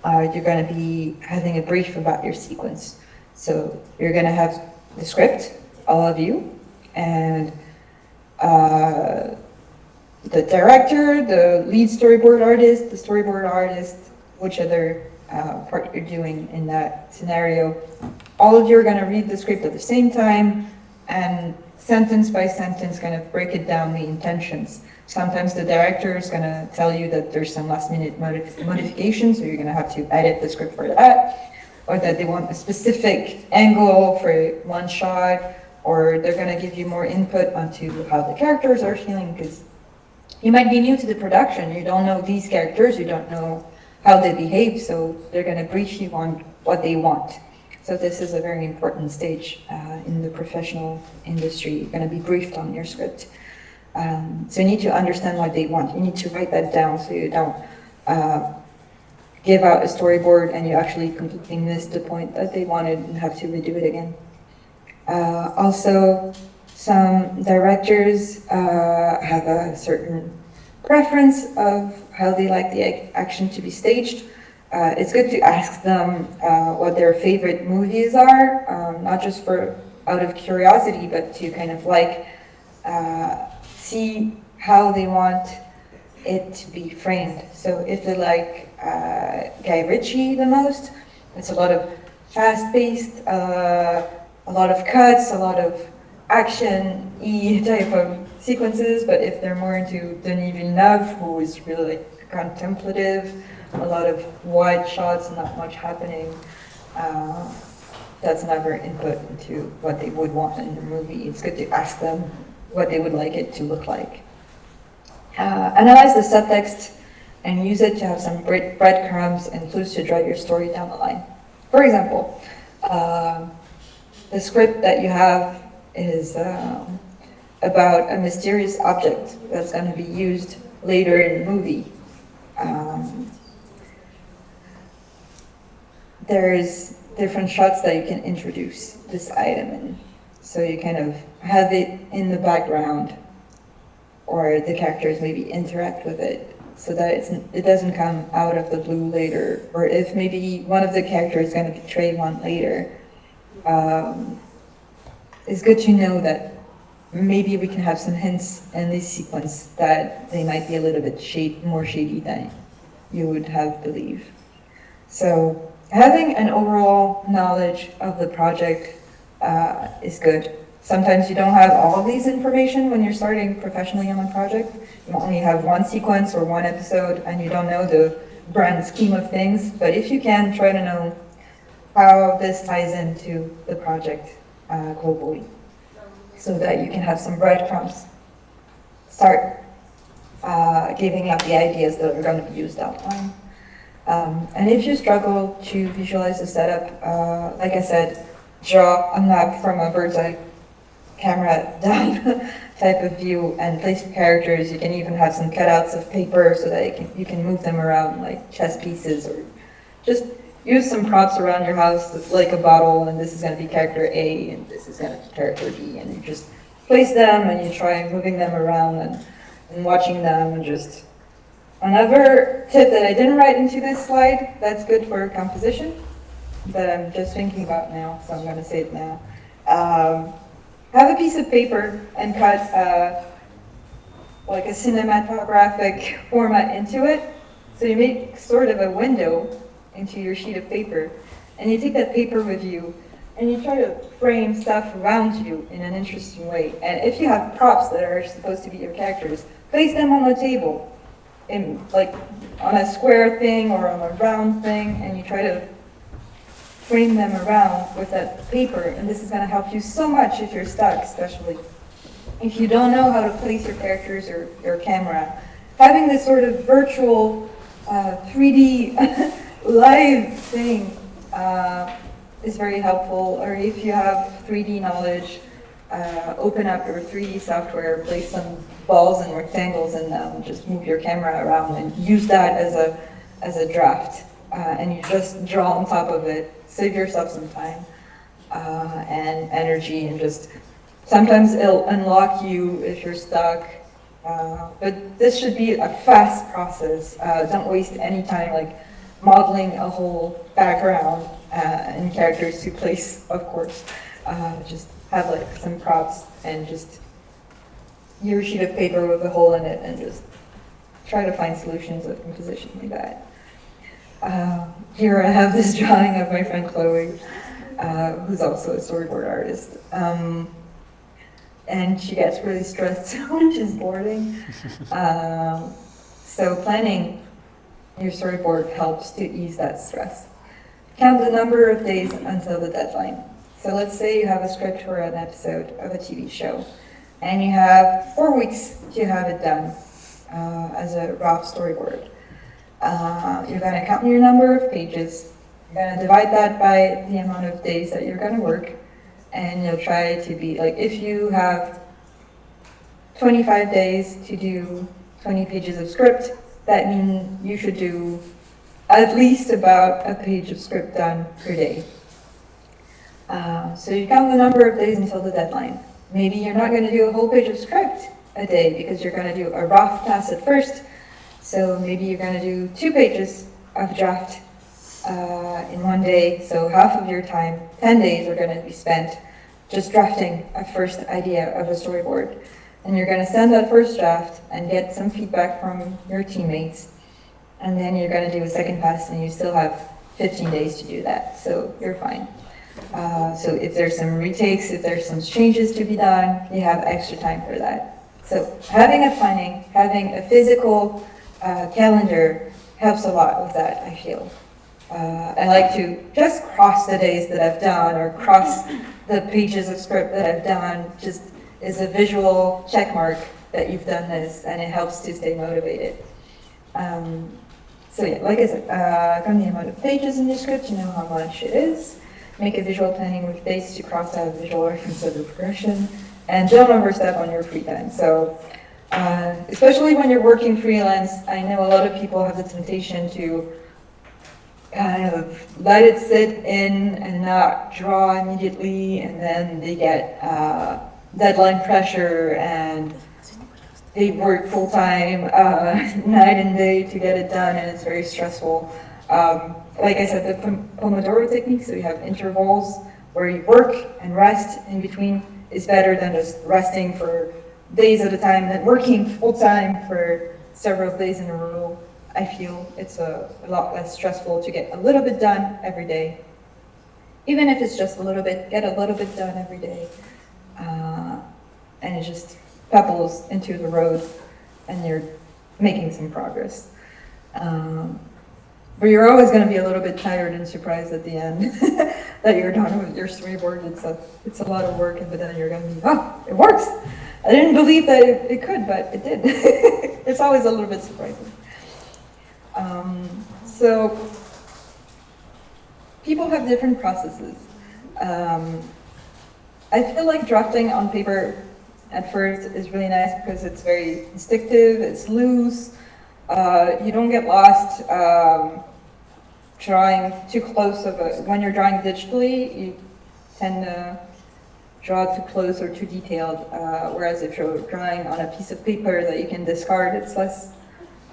you're going to be having a brief about your sequence. So you're going to have the script, all of you, and the director, the lead storyboard artist, the storyboard artist, which other part you're doing in that scenario. All of you are going to read the script at the same time and sentence by sentence kind of break it down, the intentions. Sometimes the director is going to tell you that there's some last minute modifications, so you're going to have to edit the script for that, or that they want a specific angle for one shot, or they're going to give you more input onto how the characters are feeling, because you might be new to the production, you don't know these characters, you don't know how they behave, so they're going to brief you on what they want. So this is a very important stage in the professional industry. You're going to be briefed on your script. So you need to understand what they want. You need to write that down so you don't give out a storyboard and you actually completely miss the point that they wanted and have to redo it again. Also, some directors have a certain preference of how they like the action to be staged. It's good to ask them what their favorite movies are, not just out of curiosity, but to kind of like see how they want it to be framed. So if they like Guy Ritchie the most, it's a lot of fast-paced, a lot of cuts, a lot of action-y type of sequences. But if they're more into Denis Villeneuve, who is really like contemplative, a lot of wide shots, not much happening, that's another input into what they would want in the movie. It's good to ask them what they would like it to look like. Analyze the subtext and use it to have some breadcrumbs and clues to drive your story down the line. For example, the script that you have is about a mysterious object that's going to be used later in the movie. There's different shots that you can introduce this item in. So you kind of have it in the background, or the characters maybe interact with it, so that it doesn't come out of the blue later. Or if maybe one of the characters is going to betray one later, it's good to know that maybe we can have some hints in this sequence that they might be a little bit more shady than you would have believed. So having an overall knowledge of the project is good. Sometimes you don't have all of these information when you're starting professionally on a project. You only have one sequence or one episode and you don't know the grand scheme of things. But if you can, try to know how this ties into the project globally, so that you can have some breadcrumbs. Start giving out the ideas that are going to be used outline. And if you struggle to visualize the setup, like I said, draw a map from a bird's eye camera down type of view and place characters. You can even have some cutouts of paper so that you can move them around like chess pieces, or just use some props around your house, like a bottle, and this is going to be character A, and this is going to be character B, and you just place them, and you try moving them around and watching them, and just... Another tip that I didn't write into this slide that's good for composition, that I'm just thinking about now, so I'm going to say it now. Have a piece of paper and cut like a cinematographic format into it, so you make sort of a window into your sheet of paper, and you take that paper with you and you try to frame stuff around you in an interesting way. And if you have props that are supposed to be your characters, place them on the table, in like on a square thing or on a round thing, and you try to frame them around with that paper. And this is going to help you so much if you're stuck, especially if you don't know how to place your characters or your camera. Having this sort of virtual 3D live thing is very helpful. Or if you have 3D knowledge, open up your 3D software, place some balls and rectangles in them, just move your camera around and use that as a draft. And you just draw on top of it. Save yourself some time and energy, and just sometimes it'll unlock you if you're stuck. But this should be a fast process. Don't waste any time like modeling a whole background and characters to place, of course. Just have like some props and just your sheet of paper with a hole in it, and just try to find solutions of composition like that. Here I have this drawing of my friend Chloe, who's also a storyboard artist. And she gets really stressed when she's boarding. So planning your storyboard helps to ease that stress. Count the number of days until the deadline. So let's say you have a script for an episode of a TV show, and you have 4 weeks to have it done as a rough storyboard. You're going to count your number of pages. You're going to divide that by the amount of days that you're going to work, and you'll try to be like, if you have 25 days to do 20 pages of script, that means you should do at least about a page of script done per day. So you count the number of days until the deadline. Maybe you're not going to do a whole page of script a day because you're going to do a rough pass at first. So maybe you're going to do 2 pages of draft in one day. So half of your time, 10 days, are going to be spent just drafting a first idea of a storyboard. And you're going to send that first draft and get some feedback from your teammates. And then you're going to do a second pass, and you still have 15 days to do that. So you're fine. So if there's some retakes, if there's some changes to be done, you have extra time for that. So having a planning, having a physical calendar helps a lot with that, I feel. I like to just cross the days that I've done, or cross the pages of script that I've done, just as a visual check mark that you've done this, and it helps to stay motivated. So yeah, like I said, count the amount of pages in your script, you know how much it is. Make a visual planning with dates to cross out visual reference of the progression, and don't overstep on your free time. So, especially when you're working freelance, I know a lot of people have the temptation to kind of let it sit in and not draw immediately, and then they get deadline pressure and they work full time, night and day to get it done, and it's very stressful. Like I said, the Pomodoro technique, so you have intervals where you work and rest in between, is better than just resting for days at a time and working full time for several days in a row. I feel it's a lot less stressful to get a little bit done every day. Even if it's just a little bit, get a little bit done every day. And it just pebbles into the road and you're making some progress. But you're always going to be a little bit tired and surprised at the end that you're done with your storyboard. It's a lot of work, but then you're going to be, oh, it works. I didn't believe that it could, but it did. It's always a little bit surprising. So people have different processes. I feel like drafting on paper at first is really nice because it's very instinctive, it's loose. You don't get lost drawing too close of a, when you're drawing digitally, you tend to draw too close or too detailed, whereas if you're drawing on a piece of paper that you can discard, it's less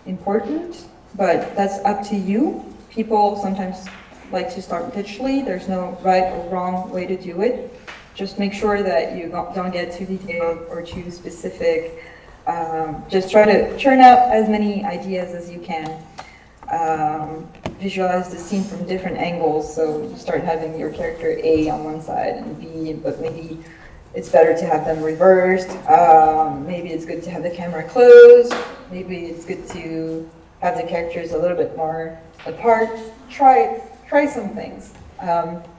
important, but that's up to you. People sometimes like to start digitally. There's no right or wrong way to do it. Just make sure that you don't get too detailed or too specific. Just try to churn out as many ideas as you can. Visualize the scene from different angles, so you start having your character A on one side and B, but maybe it's better to have them reversed. Maybe it's good to have the camera closed. Maybe it's good to have the characters a little bit more apart. Try some things.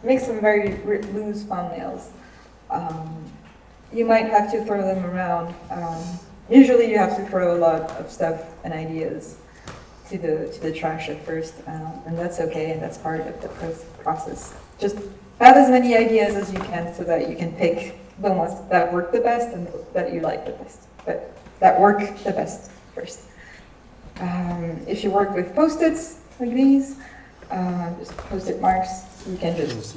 Make some very loose thumbnails. You might have to throw them around. Usually you have to throw a lot of stuff and ideas to the trash at first, and that's okay, and that's part of the process. Just have as many ideas as you can so that you can pick the ones that work the best and that you like the best, but that work the best first. If you work with Post-its like these, just Post-it marks, you can just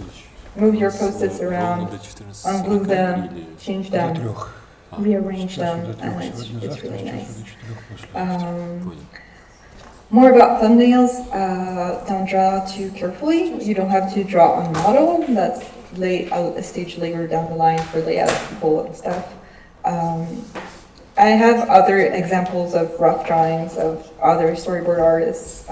move your Post-its around, unglue them, change them, rearrange them, and it's really nice. More about thumbnails, don't draw too carefully. You don't have to draw a model. That's a stage later down the line for layout people and stuff. I have other examples of rough drawings of other storyboard artists.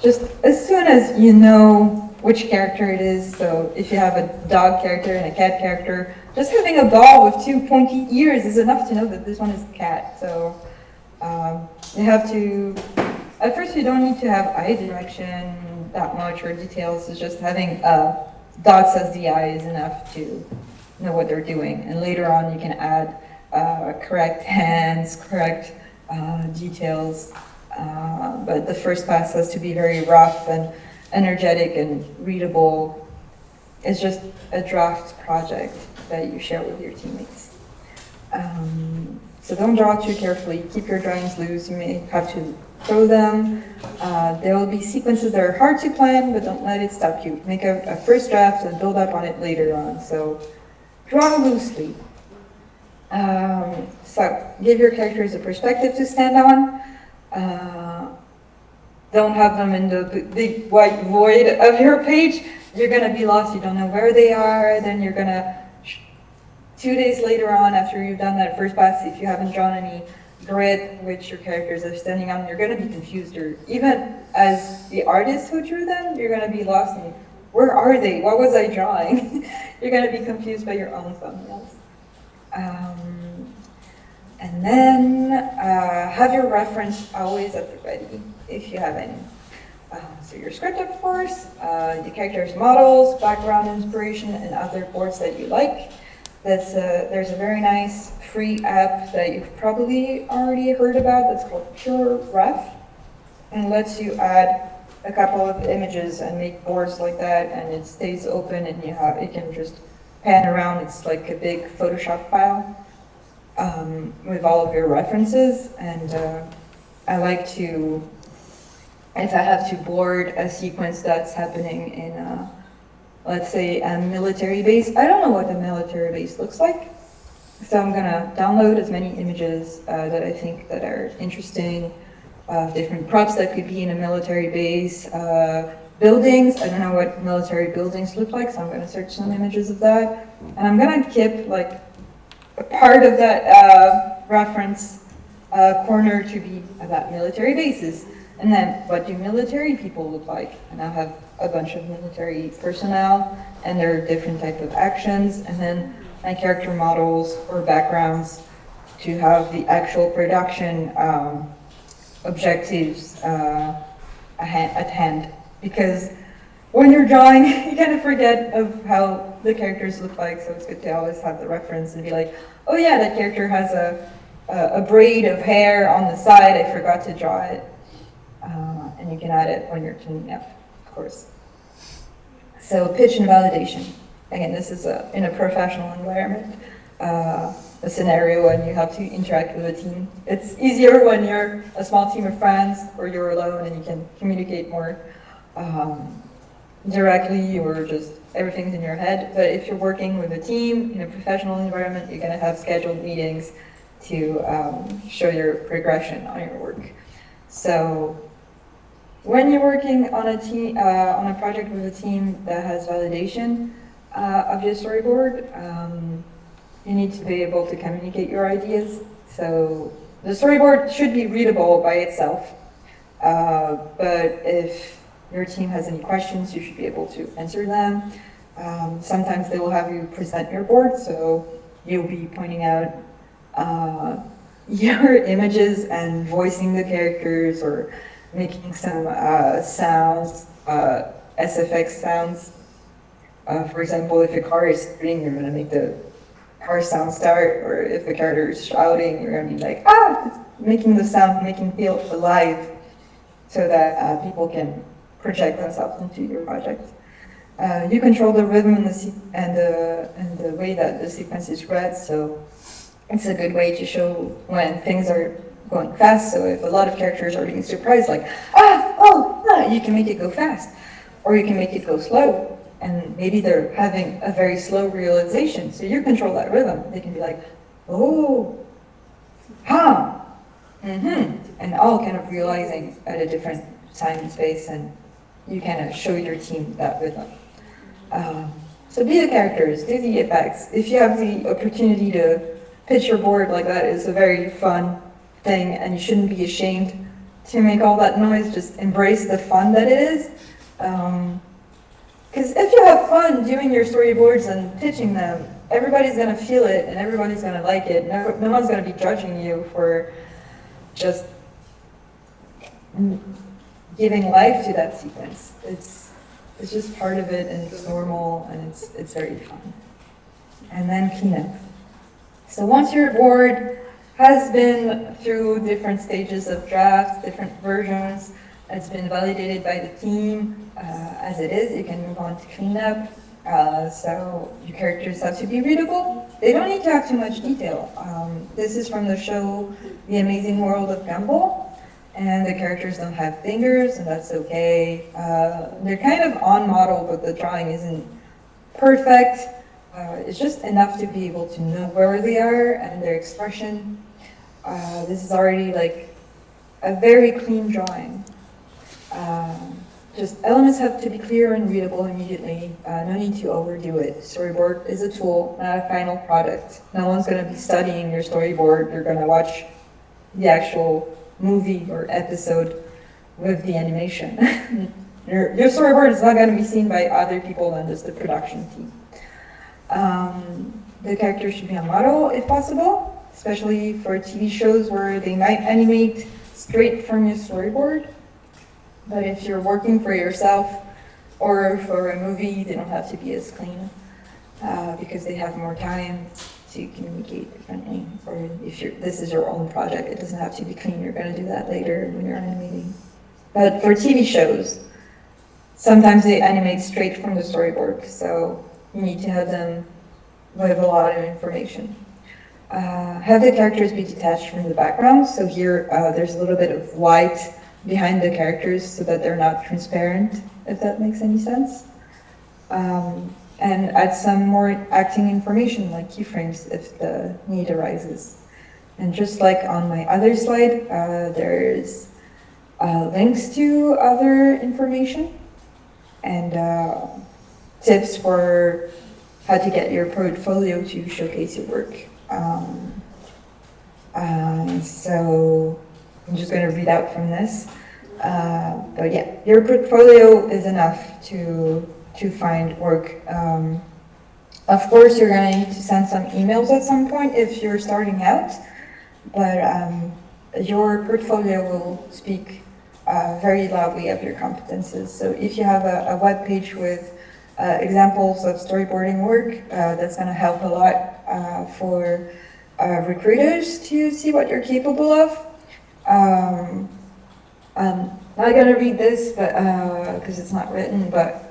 Just as soon as you know which character it is, so if you have a dog character and a cat character, just having a ball with two pointy ears is enough to know that this one is a cat. So you have to, at first you don't need to have eye direction that much or details. It's just having dots as the eye is enough to know what they're doing. And later on you can add correct hands, correct details. But the first pass has to be very rough and energetic and readable. It's just a draft project that you share with your teammates. So don't draw too carefully. Keep your drawings loose. You may have to throw them. There will be sequences that are hard to plan, but don't let it stop you. Make a first draft and build up on it later on. So draw loosely. So give your characters a perspective to stand on. Don't have them in the big white void of your page. You're gonna be lost, you don't know where they are, then you're gonna, 2 days later on after you've done that first pass, if you haven't drawn any grid which your characters are standing on, you're gonna be confused, or even as the artist who drew them, you're gonna be lost and where are they? What was I drawing? You're gonna be confused by your own thumbnails. And then have your reference always at the ready, if you have any. So your script, of course, the characters' models, background inspiration, and other boards that you like. There's a very nice free app that you've probably already heard about that's called Pure Ref, and lets you add a couple of images and make boards like that, and it stays open, and it can just pan around. It's like a big Photoshop file with all of your references, and I like to, if I have to board a sequence that's happening in, let's say, a military base. I don't know what a military base looks like, so I'm gonna download as many images that I think that are interesting, different props that could be in a military base, buildings. I don't know what military buildings look like, so I'm going to search some images of that. And I'm going to keep like a part of that reference corner to be about military bases. And then what do military people look like? And I'll have a bunch of military personnel and their different type of actions. And then my character models or backgrounds to have the actual production objectives at hand. Because when you're drawing, you kind of forget of how the characters look like, so it's good to always have the reference and be like, oh yeah, that character has a braid of hair on the side, I forgot to draw it. And you can add it when you're cleaning up, of course. So pitch and validation. Again, this is in a professional environment, a scenario when you have to interact with a team. It's easier when you're a small team of friends or you're alone and you can communicate more directly or just everything's in your head. But if you're working with a team in a professional environment, you're going to have scheduled meetings to show your progression on your work. So when you're working on a team, on a project with a team that has validation of your storyboard, you need to be able to communicate your ideas. So the storyboard should be readable by itself, but if your team has any questions, you should be able to answer them. Sometimes they will have you present your board, so you'll be pointing out your images and voicing the characters or making some sounds, SFX sounds. For example, if a car is spinning, you're going to make the car sound start, or if the character is shouting, you're going to be like, ah, making the sound, making it feel alive, so that people can project themselves into your project. You control the rhythm and the way that the sequence is read, so it's a good way to show when things are going fast. So if a lot of characters are being surprised, like, you can make it go fast, or you can make it go slow. And maybe they're having a very slow realization, so you control that rhythm. They can be like, oh, huh, and all kind of realizing at a different time and space, and you kind of show your team that rhythm. So be the characters, do the effects. If you have the opportunity to pitch your board like that, it's a very fun thing, and you shouldn't be ashamed to make all that noise. Just embrace the fun that it is. Because if you have fun doing your storyboards and pitching them, everybody's going to feel it and everybody's going to like it. No one's going to be judging you for just giving life to that sequence. It's just part of it, and it's normal, and it's very fun. And then cleanup. So once your board has been through different stages of drafts, different versions, it's been validated by the team as it is, you can move on to cleanup. So your characters have to be readable. They don't need to have too much detail. This is from the show The Amazing World of Gumball, and the characters don't have fingers, and that's okay. They're kind of on model, but the drawing isn't perfect. It's just enough to be able to know where they are and their expression. This is already like a very clean drawing. Just elements have to be clear and readable immediately. No need to overdo it. Storyboard is a tool, not a final product. No one's going to be studying your storyboard. You're going to watch the actual movie or episode with the animation. Your storyboard is not going to be seen by other people than just the production team. The characters should be on model if possible, especially for TV shows where they might animate straight from your storyboard. But if you're working for yourself or for a movie, they don't have to be as clean because they have more time to communicate differently. Or if this is your own project, it doesn't have to be clean. You're going to do that later when you're animating. But for TV shows, sometimes they animate straight from the storyboard, so you need to have them with a lot of information. Have the characters be detached from the background. So here, there's a little bit of white behind the characters so that they're not transparent, if that makes any sense. And add some more acting information like keyframes if the need arises. And just like on my other slide, there's links to other information. and tips for how to get your portfolio to showcase your work. So I'm just going to read out from this. But yeah, your portfolio is enough to find work. Of course, you're going to need to send some emails at some point if you're starting out, but your portfolio will speak very loudly of your competences. So if you have a web page with examples of storyboarding work, that's going to help a lot for recruiters to see what you're capable of. I'm not going to read this, but because it's not written, but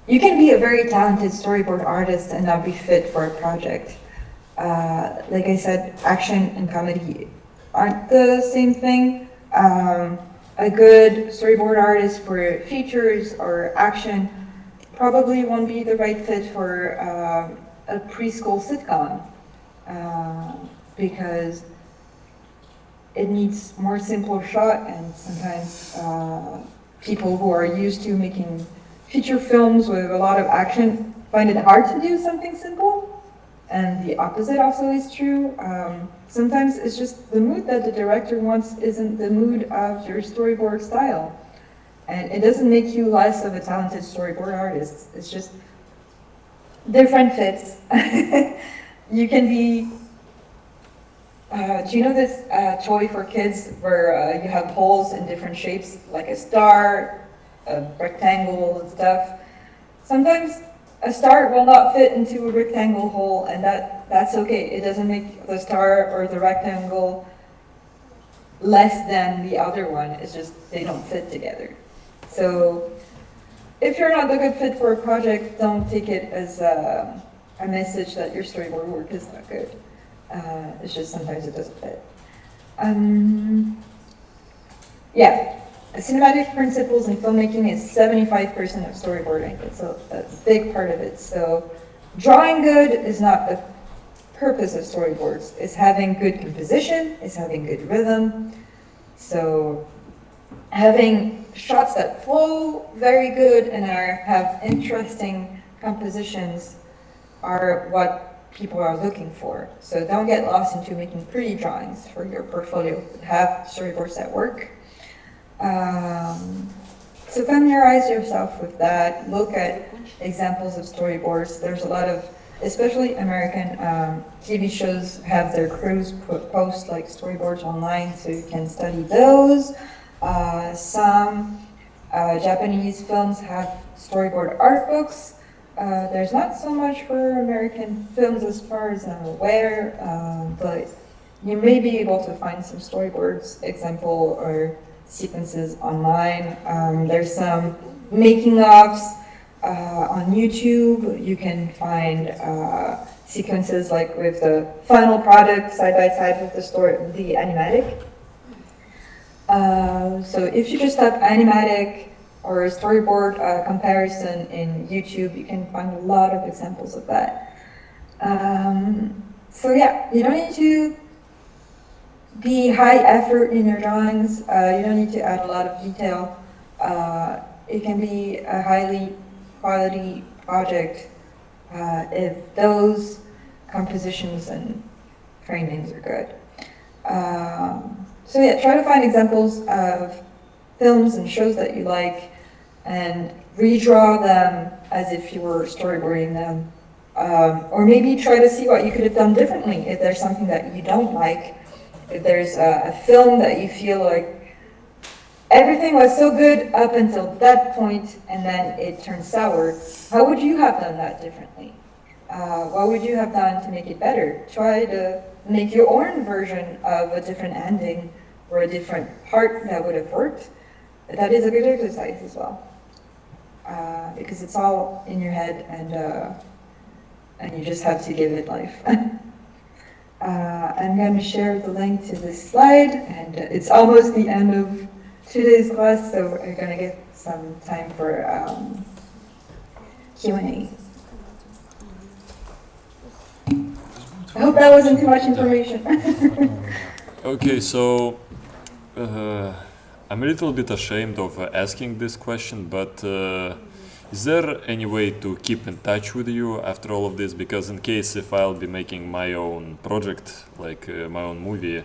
you can be a very talented storyboard artist and not be fit for a project. Like I said, action and comedy aren't the same thing. A good storyboard artist for features or action probably won't be the right fit for a preschool sitcom because it needs more simple shot, and sometimes people who are used to making feature films with a lot of action find it hard to do something simple. And the opposite also is true. Sometimes it's just the mood that the director wants isn't the mood of your storyboard style. And it doesn't make you less of a talented storyboard artist. It's just different fits. You can be, do you know this toy for kids where you have holes in different shapes, like a star, a rectangle and stuff? Sometimes a star will not fit into a rectangle hole, and that's okay. It doesn't make the star or the rectangle less than the other one. It's just they don't fit together. So if you're not a good fit for a project, don't take it as a message that your storyboard work is not good. It's just sometimes it doesn't fit. Yeah. Cinematic principles in filmmaking is 75% of storyboarding. It's a big part of it. So drawing good is not the purpose of storyboards. It's having good composition, it's having good rhythm. So having shots that flow very good and have interesting compositions are what people are looking for. So don't get lost into making pretty drawings for your portfolio. Have storyboards that work. So familiarize yourself with that. Look at examples of storyboards. There's a lot of, especially American TV shows have their crews post like storyboards online, so you can study those. Some Japanese films have storyboard art books. There's not so much for American films as far as I'm aware, but you may be able to find some storyboards example or sequences online. There's some making-ofs on YouTube. You can find sequences like with the final product side by side with the animatic. So if you just type animatic or a storyboard comparison in YouTube, you can find a lot of examples of that. So yeah, you don't need to be high effort in your drawings. You don't need to add a lot of detail. It can be a highly quality project if those compositions and framings are good. So yeah, try to find examples of films and shows that you like and redraw them as if you were storyboarding them. Or maybe try to see what you could have done differently if there's something that you don't like. If there's a film that you feel like everything was so good up until that point and then it turned sour, how would you have done that differently? What would you have done to make it better? Try to make your own version of a different ending or a different part that would have worked. That is a good exercise as well, because it's all in your head and you just have to give it life. I'm going to share the link to this slide, and it's almost the end of today's class, so we're going to get some time for Q&A. I hope that wasn't too much information. Okay, so I'm a little bit ashamed of asking this question, but is there any way to keep in touch with you after all of this? Because in case if I'll be making my own project, like my own movie,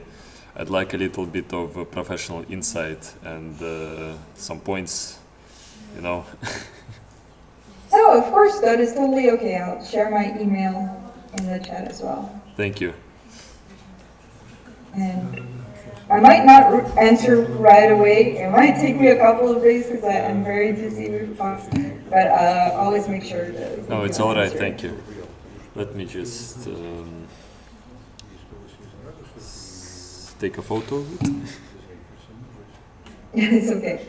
I'd like a little bit of professional insight and some points, you know. So, of course, that is totally okay. I'll share my email in the chat as well. Thank you. And I might not answer right away. It might take me a couple of days because I'm very busy with class, but always make sure that. No, it's all right. Thank you. Let me just take a photo of it. It's okay.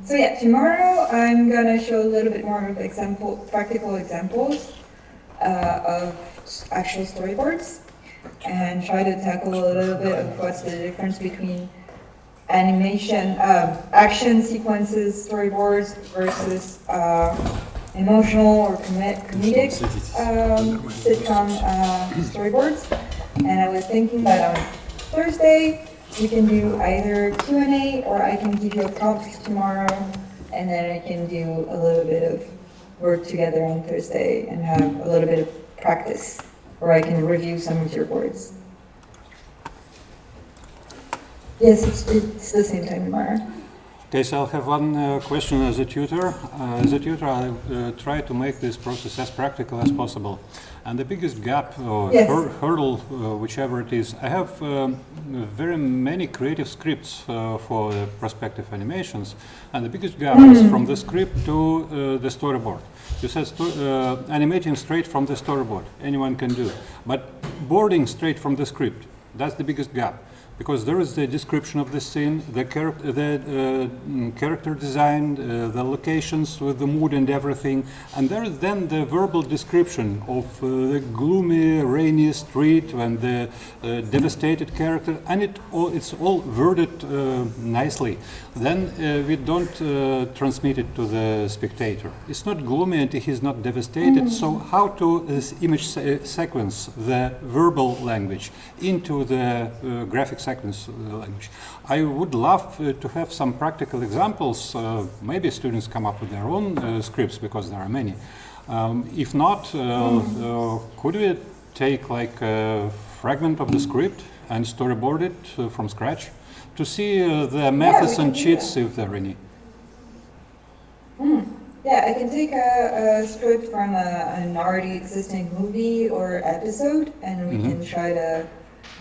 So yeah, tomorrow I'm gonna show a little bit more of practical examples of actual storyboards, and try to tackle a little bit of what's the difference between animation, action sequences, storyboards versus emotional or comedic sitcom storyboards. And I was thinking that on Thursday we can do either Q&A or I can give you a prompt tomorrow, and then I can do a little bit of work together on Thursday and have a little bit of practice, or I can review some of your boards. Yes, it's the same time tomorrow. Okay, so I'll have one question as a tutor. As a tutor, I try to make this process as practical as possible. And the biggest gap or hurdle, whichever it is, I have very many creative scripts for prospective animations, and the biggest gap is from the script to the storyboard. You said animating straight from the storyboard, anyone can do, but boarding straight from the script, that's the biggest gap. Because there is the description of the scene, the character design, the locations with the mood and everything, and there is then the verbal description of the gloomy, rainy street and the devastated character, and it's all worded nicely. Then we don't transmit it to the spectator. It's not gloomy and he's not devastated, so how to image sequence the verbal language into the graphic sequence language. I would love to have some practical examples. Maybe students come up with their own scripts, because there are many. If not, could we take like a fragment of the script and storyboard it from scratch to see the methods and cheats, if there are any? Yeah, I can take a script from an already existing movie or episode, and we can try to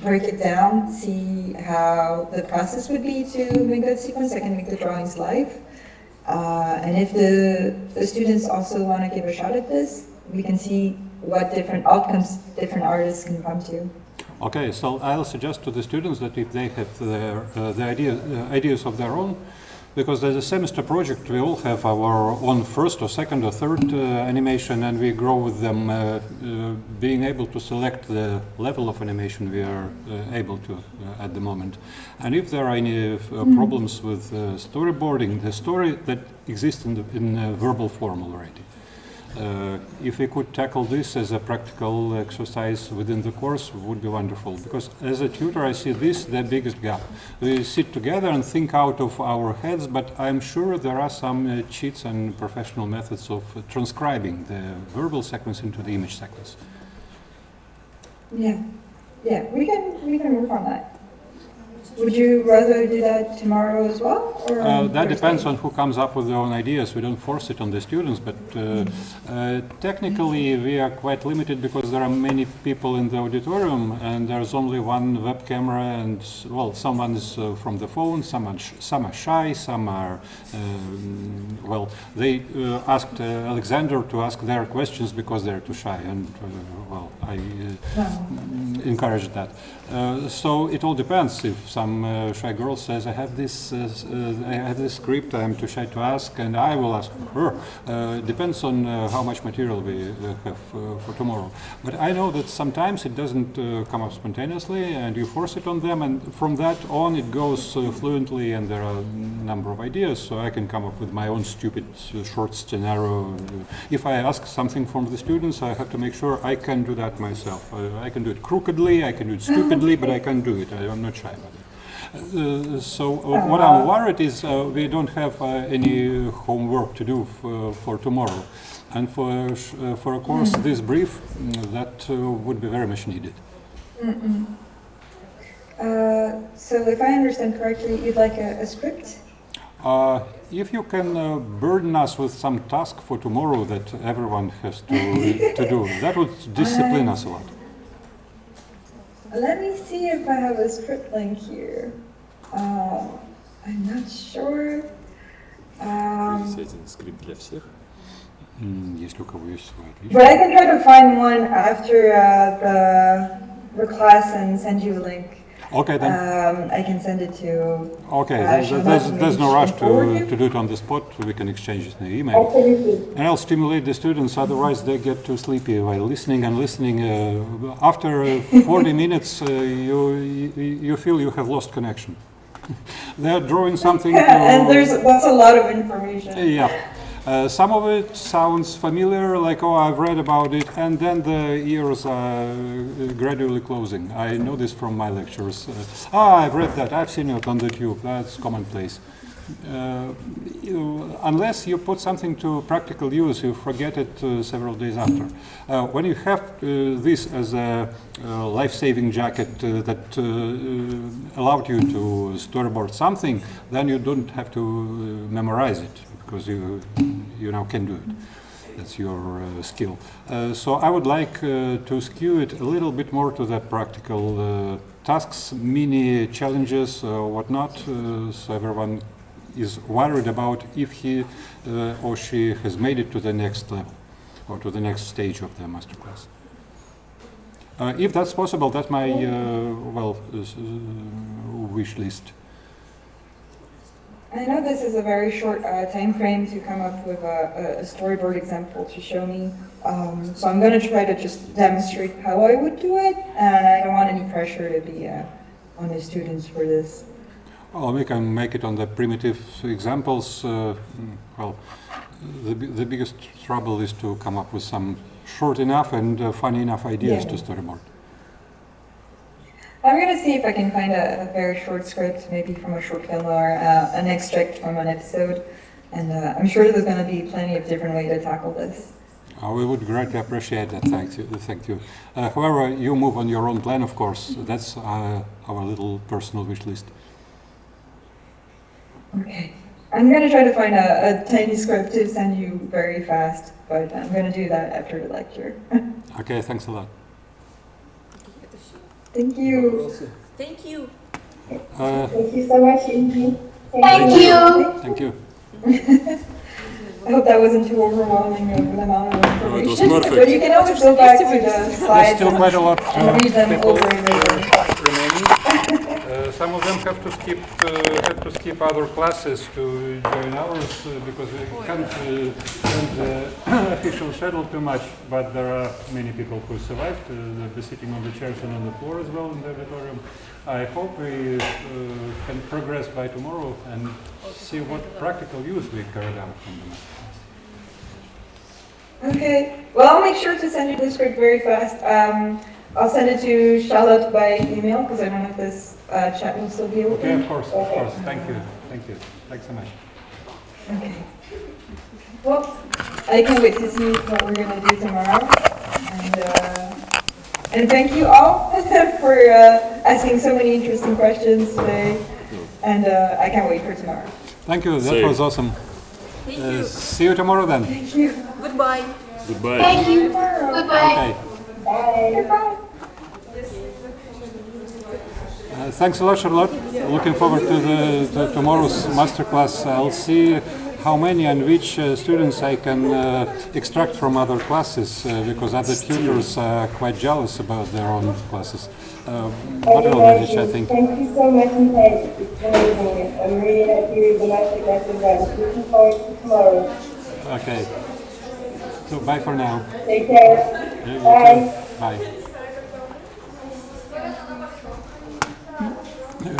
break it down, see how the process would be to make that sequence. I can make the drawings live. And if the students also want to give a shot at this, we can see what different outcomes different artists can come to. Okay, so I'll suggest to the students that if they have the ideas of their own, because as a semester project we all have our own first or second or third animation, and we grow with them, being able to select the level of animation we are able to at the moment. And if there are any problems with storyboarding, the story that exists in verbal form already. If we could tackle this as a practical exercise within the course, would be wonderful. Because as a tutor, I see this the biggest gap. We sit together and think out of our heads, but I'm sure there are some cheats and professional methods of transcribing the verbal sequence into the image sequence. Yeah, we can work on that. Would you rather do that tomorrow as well? Or that depends on who comes up with their own ideas. We don't force it on the students, but technically we are quite limited because there are many people in the auditorium and there's only one web camera, and well, someone is from the phone, some are shy, some are, well, they asked Alexander to ask their questions because they're too shy, and well, I encouraged that. So it all depends. If some shy girl says, I have this script, I'm too shy to ask, and I will ask her. Depends on how much material we have for tomorrow. But I know that sometimes it doesn't come up spontaneously, and you force it on them, and from that on it goes fluently, and there are a number of ideas, so I can come up with my own stupid short scenario. If I ask something from the students, I have to make sure I can do that myself. I can do it crookedly, I can do it stupidly, but I can do it. I'm not shy about it. What I'm worried is we don't have any homework to do for tomorrow. And for a course this brief, that would be very much needed. So if I understand correctly, you'd like a script? If you can burden us with some task for tomorrow that everyone has to do, that would discipline us a lot. Let me see if I have a script link here. I'm not sure. Если у кого есть свой отлично. But I can try to find one after the class and send you a link. Okay, then. I can send it to. Okay, Charlotte, there's no maybe rush she can forward to you. do it on the spot. We can exchange it in the email. Absolutely. And I'll stimulate the students, otherwise they get too sleepy while listening and listening. After 40 minutes, you feel you have lost connection. They're drawing something. And that's a lot of information. Yeah. Some of it sounds familiar, like, oh, I've read about it, and then the ears are gradually closing. I know this from my lectures. I've read that, I've seen it on the tube, that's commonplace. Unless you put something to practical use, you forget it several days after. When you have this as a life-saving jacket that allowed you to storyboard something, then you don't have to memorize it, because you now can do it. That's your skill. So I would like to skew it a little bit more to the practical tasks, mini challenges, whatnot, so everyone is worried about if he or she has made it to the next level or to the next stage of the masterclass. If that's possible, that's my wish list. I know this is a very short time frame to come up with a storyboard example to show me. So I'm going to try to just demonstrate how I would do it, and I don't want any pressure to be on the students for this. Well, we can make it on the primitive examples. The biggest trouble is to come up with some short enough and funny enough ideas to storyboard. I'm going to see if I can find a very short script, maybe from a short film or an extract from an episode. And I'm sure there's going to be plenty of different ways to tackle this. We would greatly appreciate that. Thank you. However, you move on your own plan, of course. That's our little personal wish list. Okay. I'm going to try to find a tiny script to send you very fast, but I'm going to do that after the lecture. Okay, thanks a lot. Thank you. Thank you. Thank you so much, Emilie. Thank you. I hope that wasn't too overwhelming of an amount of information. it was perfect. But you can always go back to the There's slides still quite a lot and read them people over and over. remaining. Some of them have to skip other classes to join ours because we can't send the official schedule too much. But there are many people who survived. They're sitting on the chairs and on the floor as well in the auditorium. I hope we can progress by tomorrow and see what practical use we carried out from the master. Okay. Well, I'll make sure to send you the script very fast. I'll send it to Charlotte by email because I don't know if this chat will still be open. Okay, of course, of course. Thank you. Thanks so much. Okay. Well, I can't wait to see what we're going to do tomorrow. And thank you all for asking so many interesting questions today. And I can't wait for tomorrow. Thank you. That Same. was awesome. Thank you. See you tomorrow then. Thank you. Goodbye. Goodbye. Thank you. Okay. Bye. Bye. Thanks a lot, Charlotte. Looking forward to tomorrow's masterclass. I'll see how many and which students I can extract from other classes because other tutors are quite jealous about their own classes. But I'll manage, I think. Thank you so much, Emilie. It's amazing. I'm really happy with the masterclass as well. Looking forward to tomorrow. Okay. So bye for now. Take care. You Bye. too. Bye.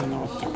Ну, вот так.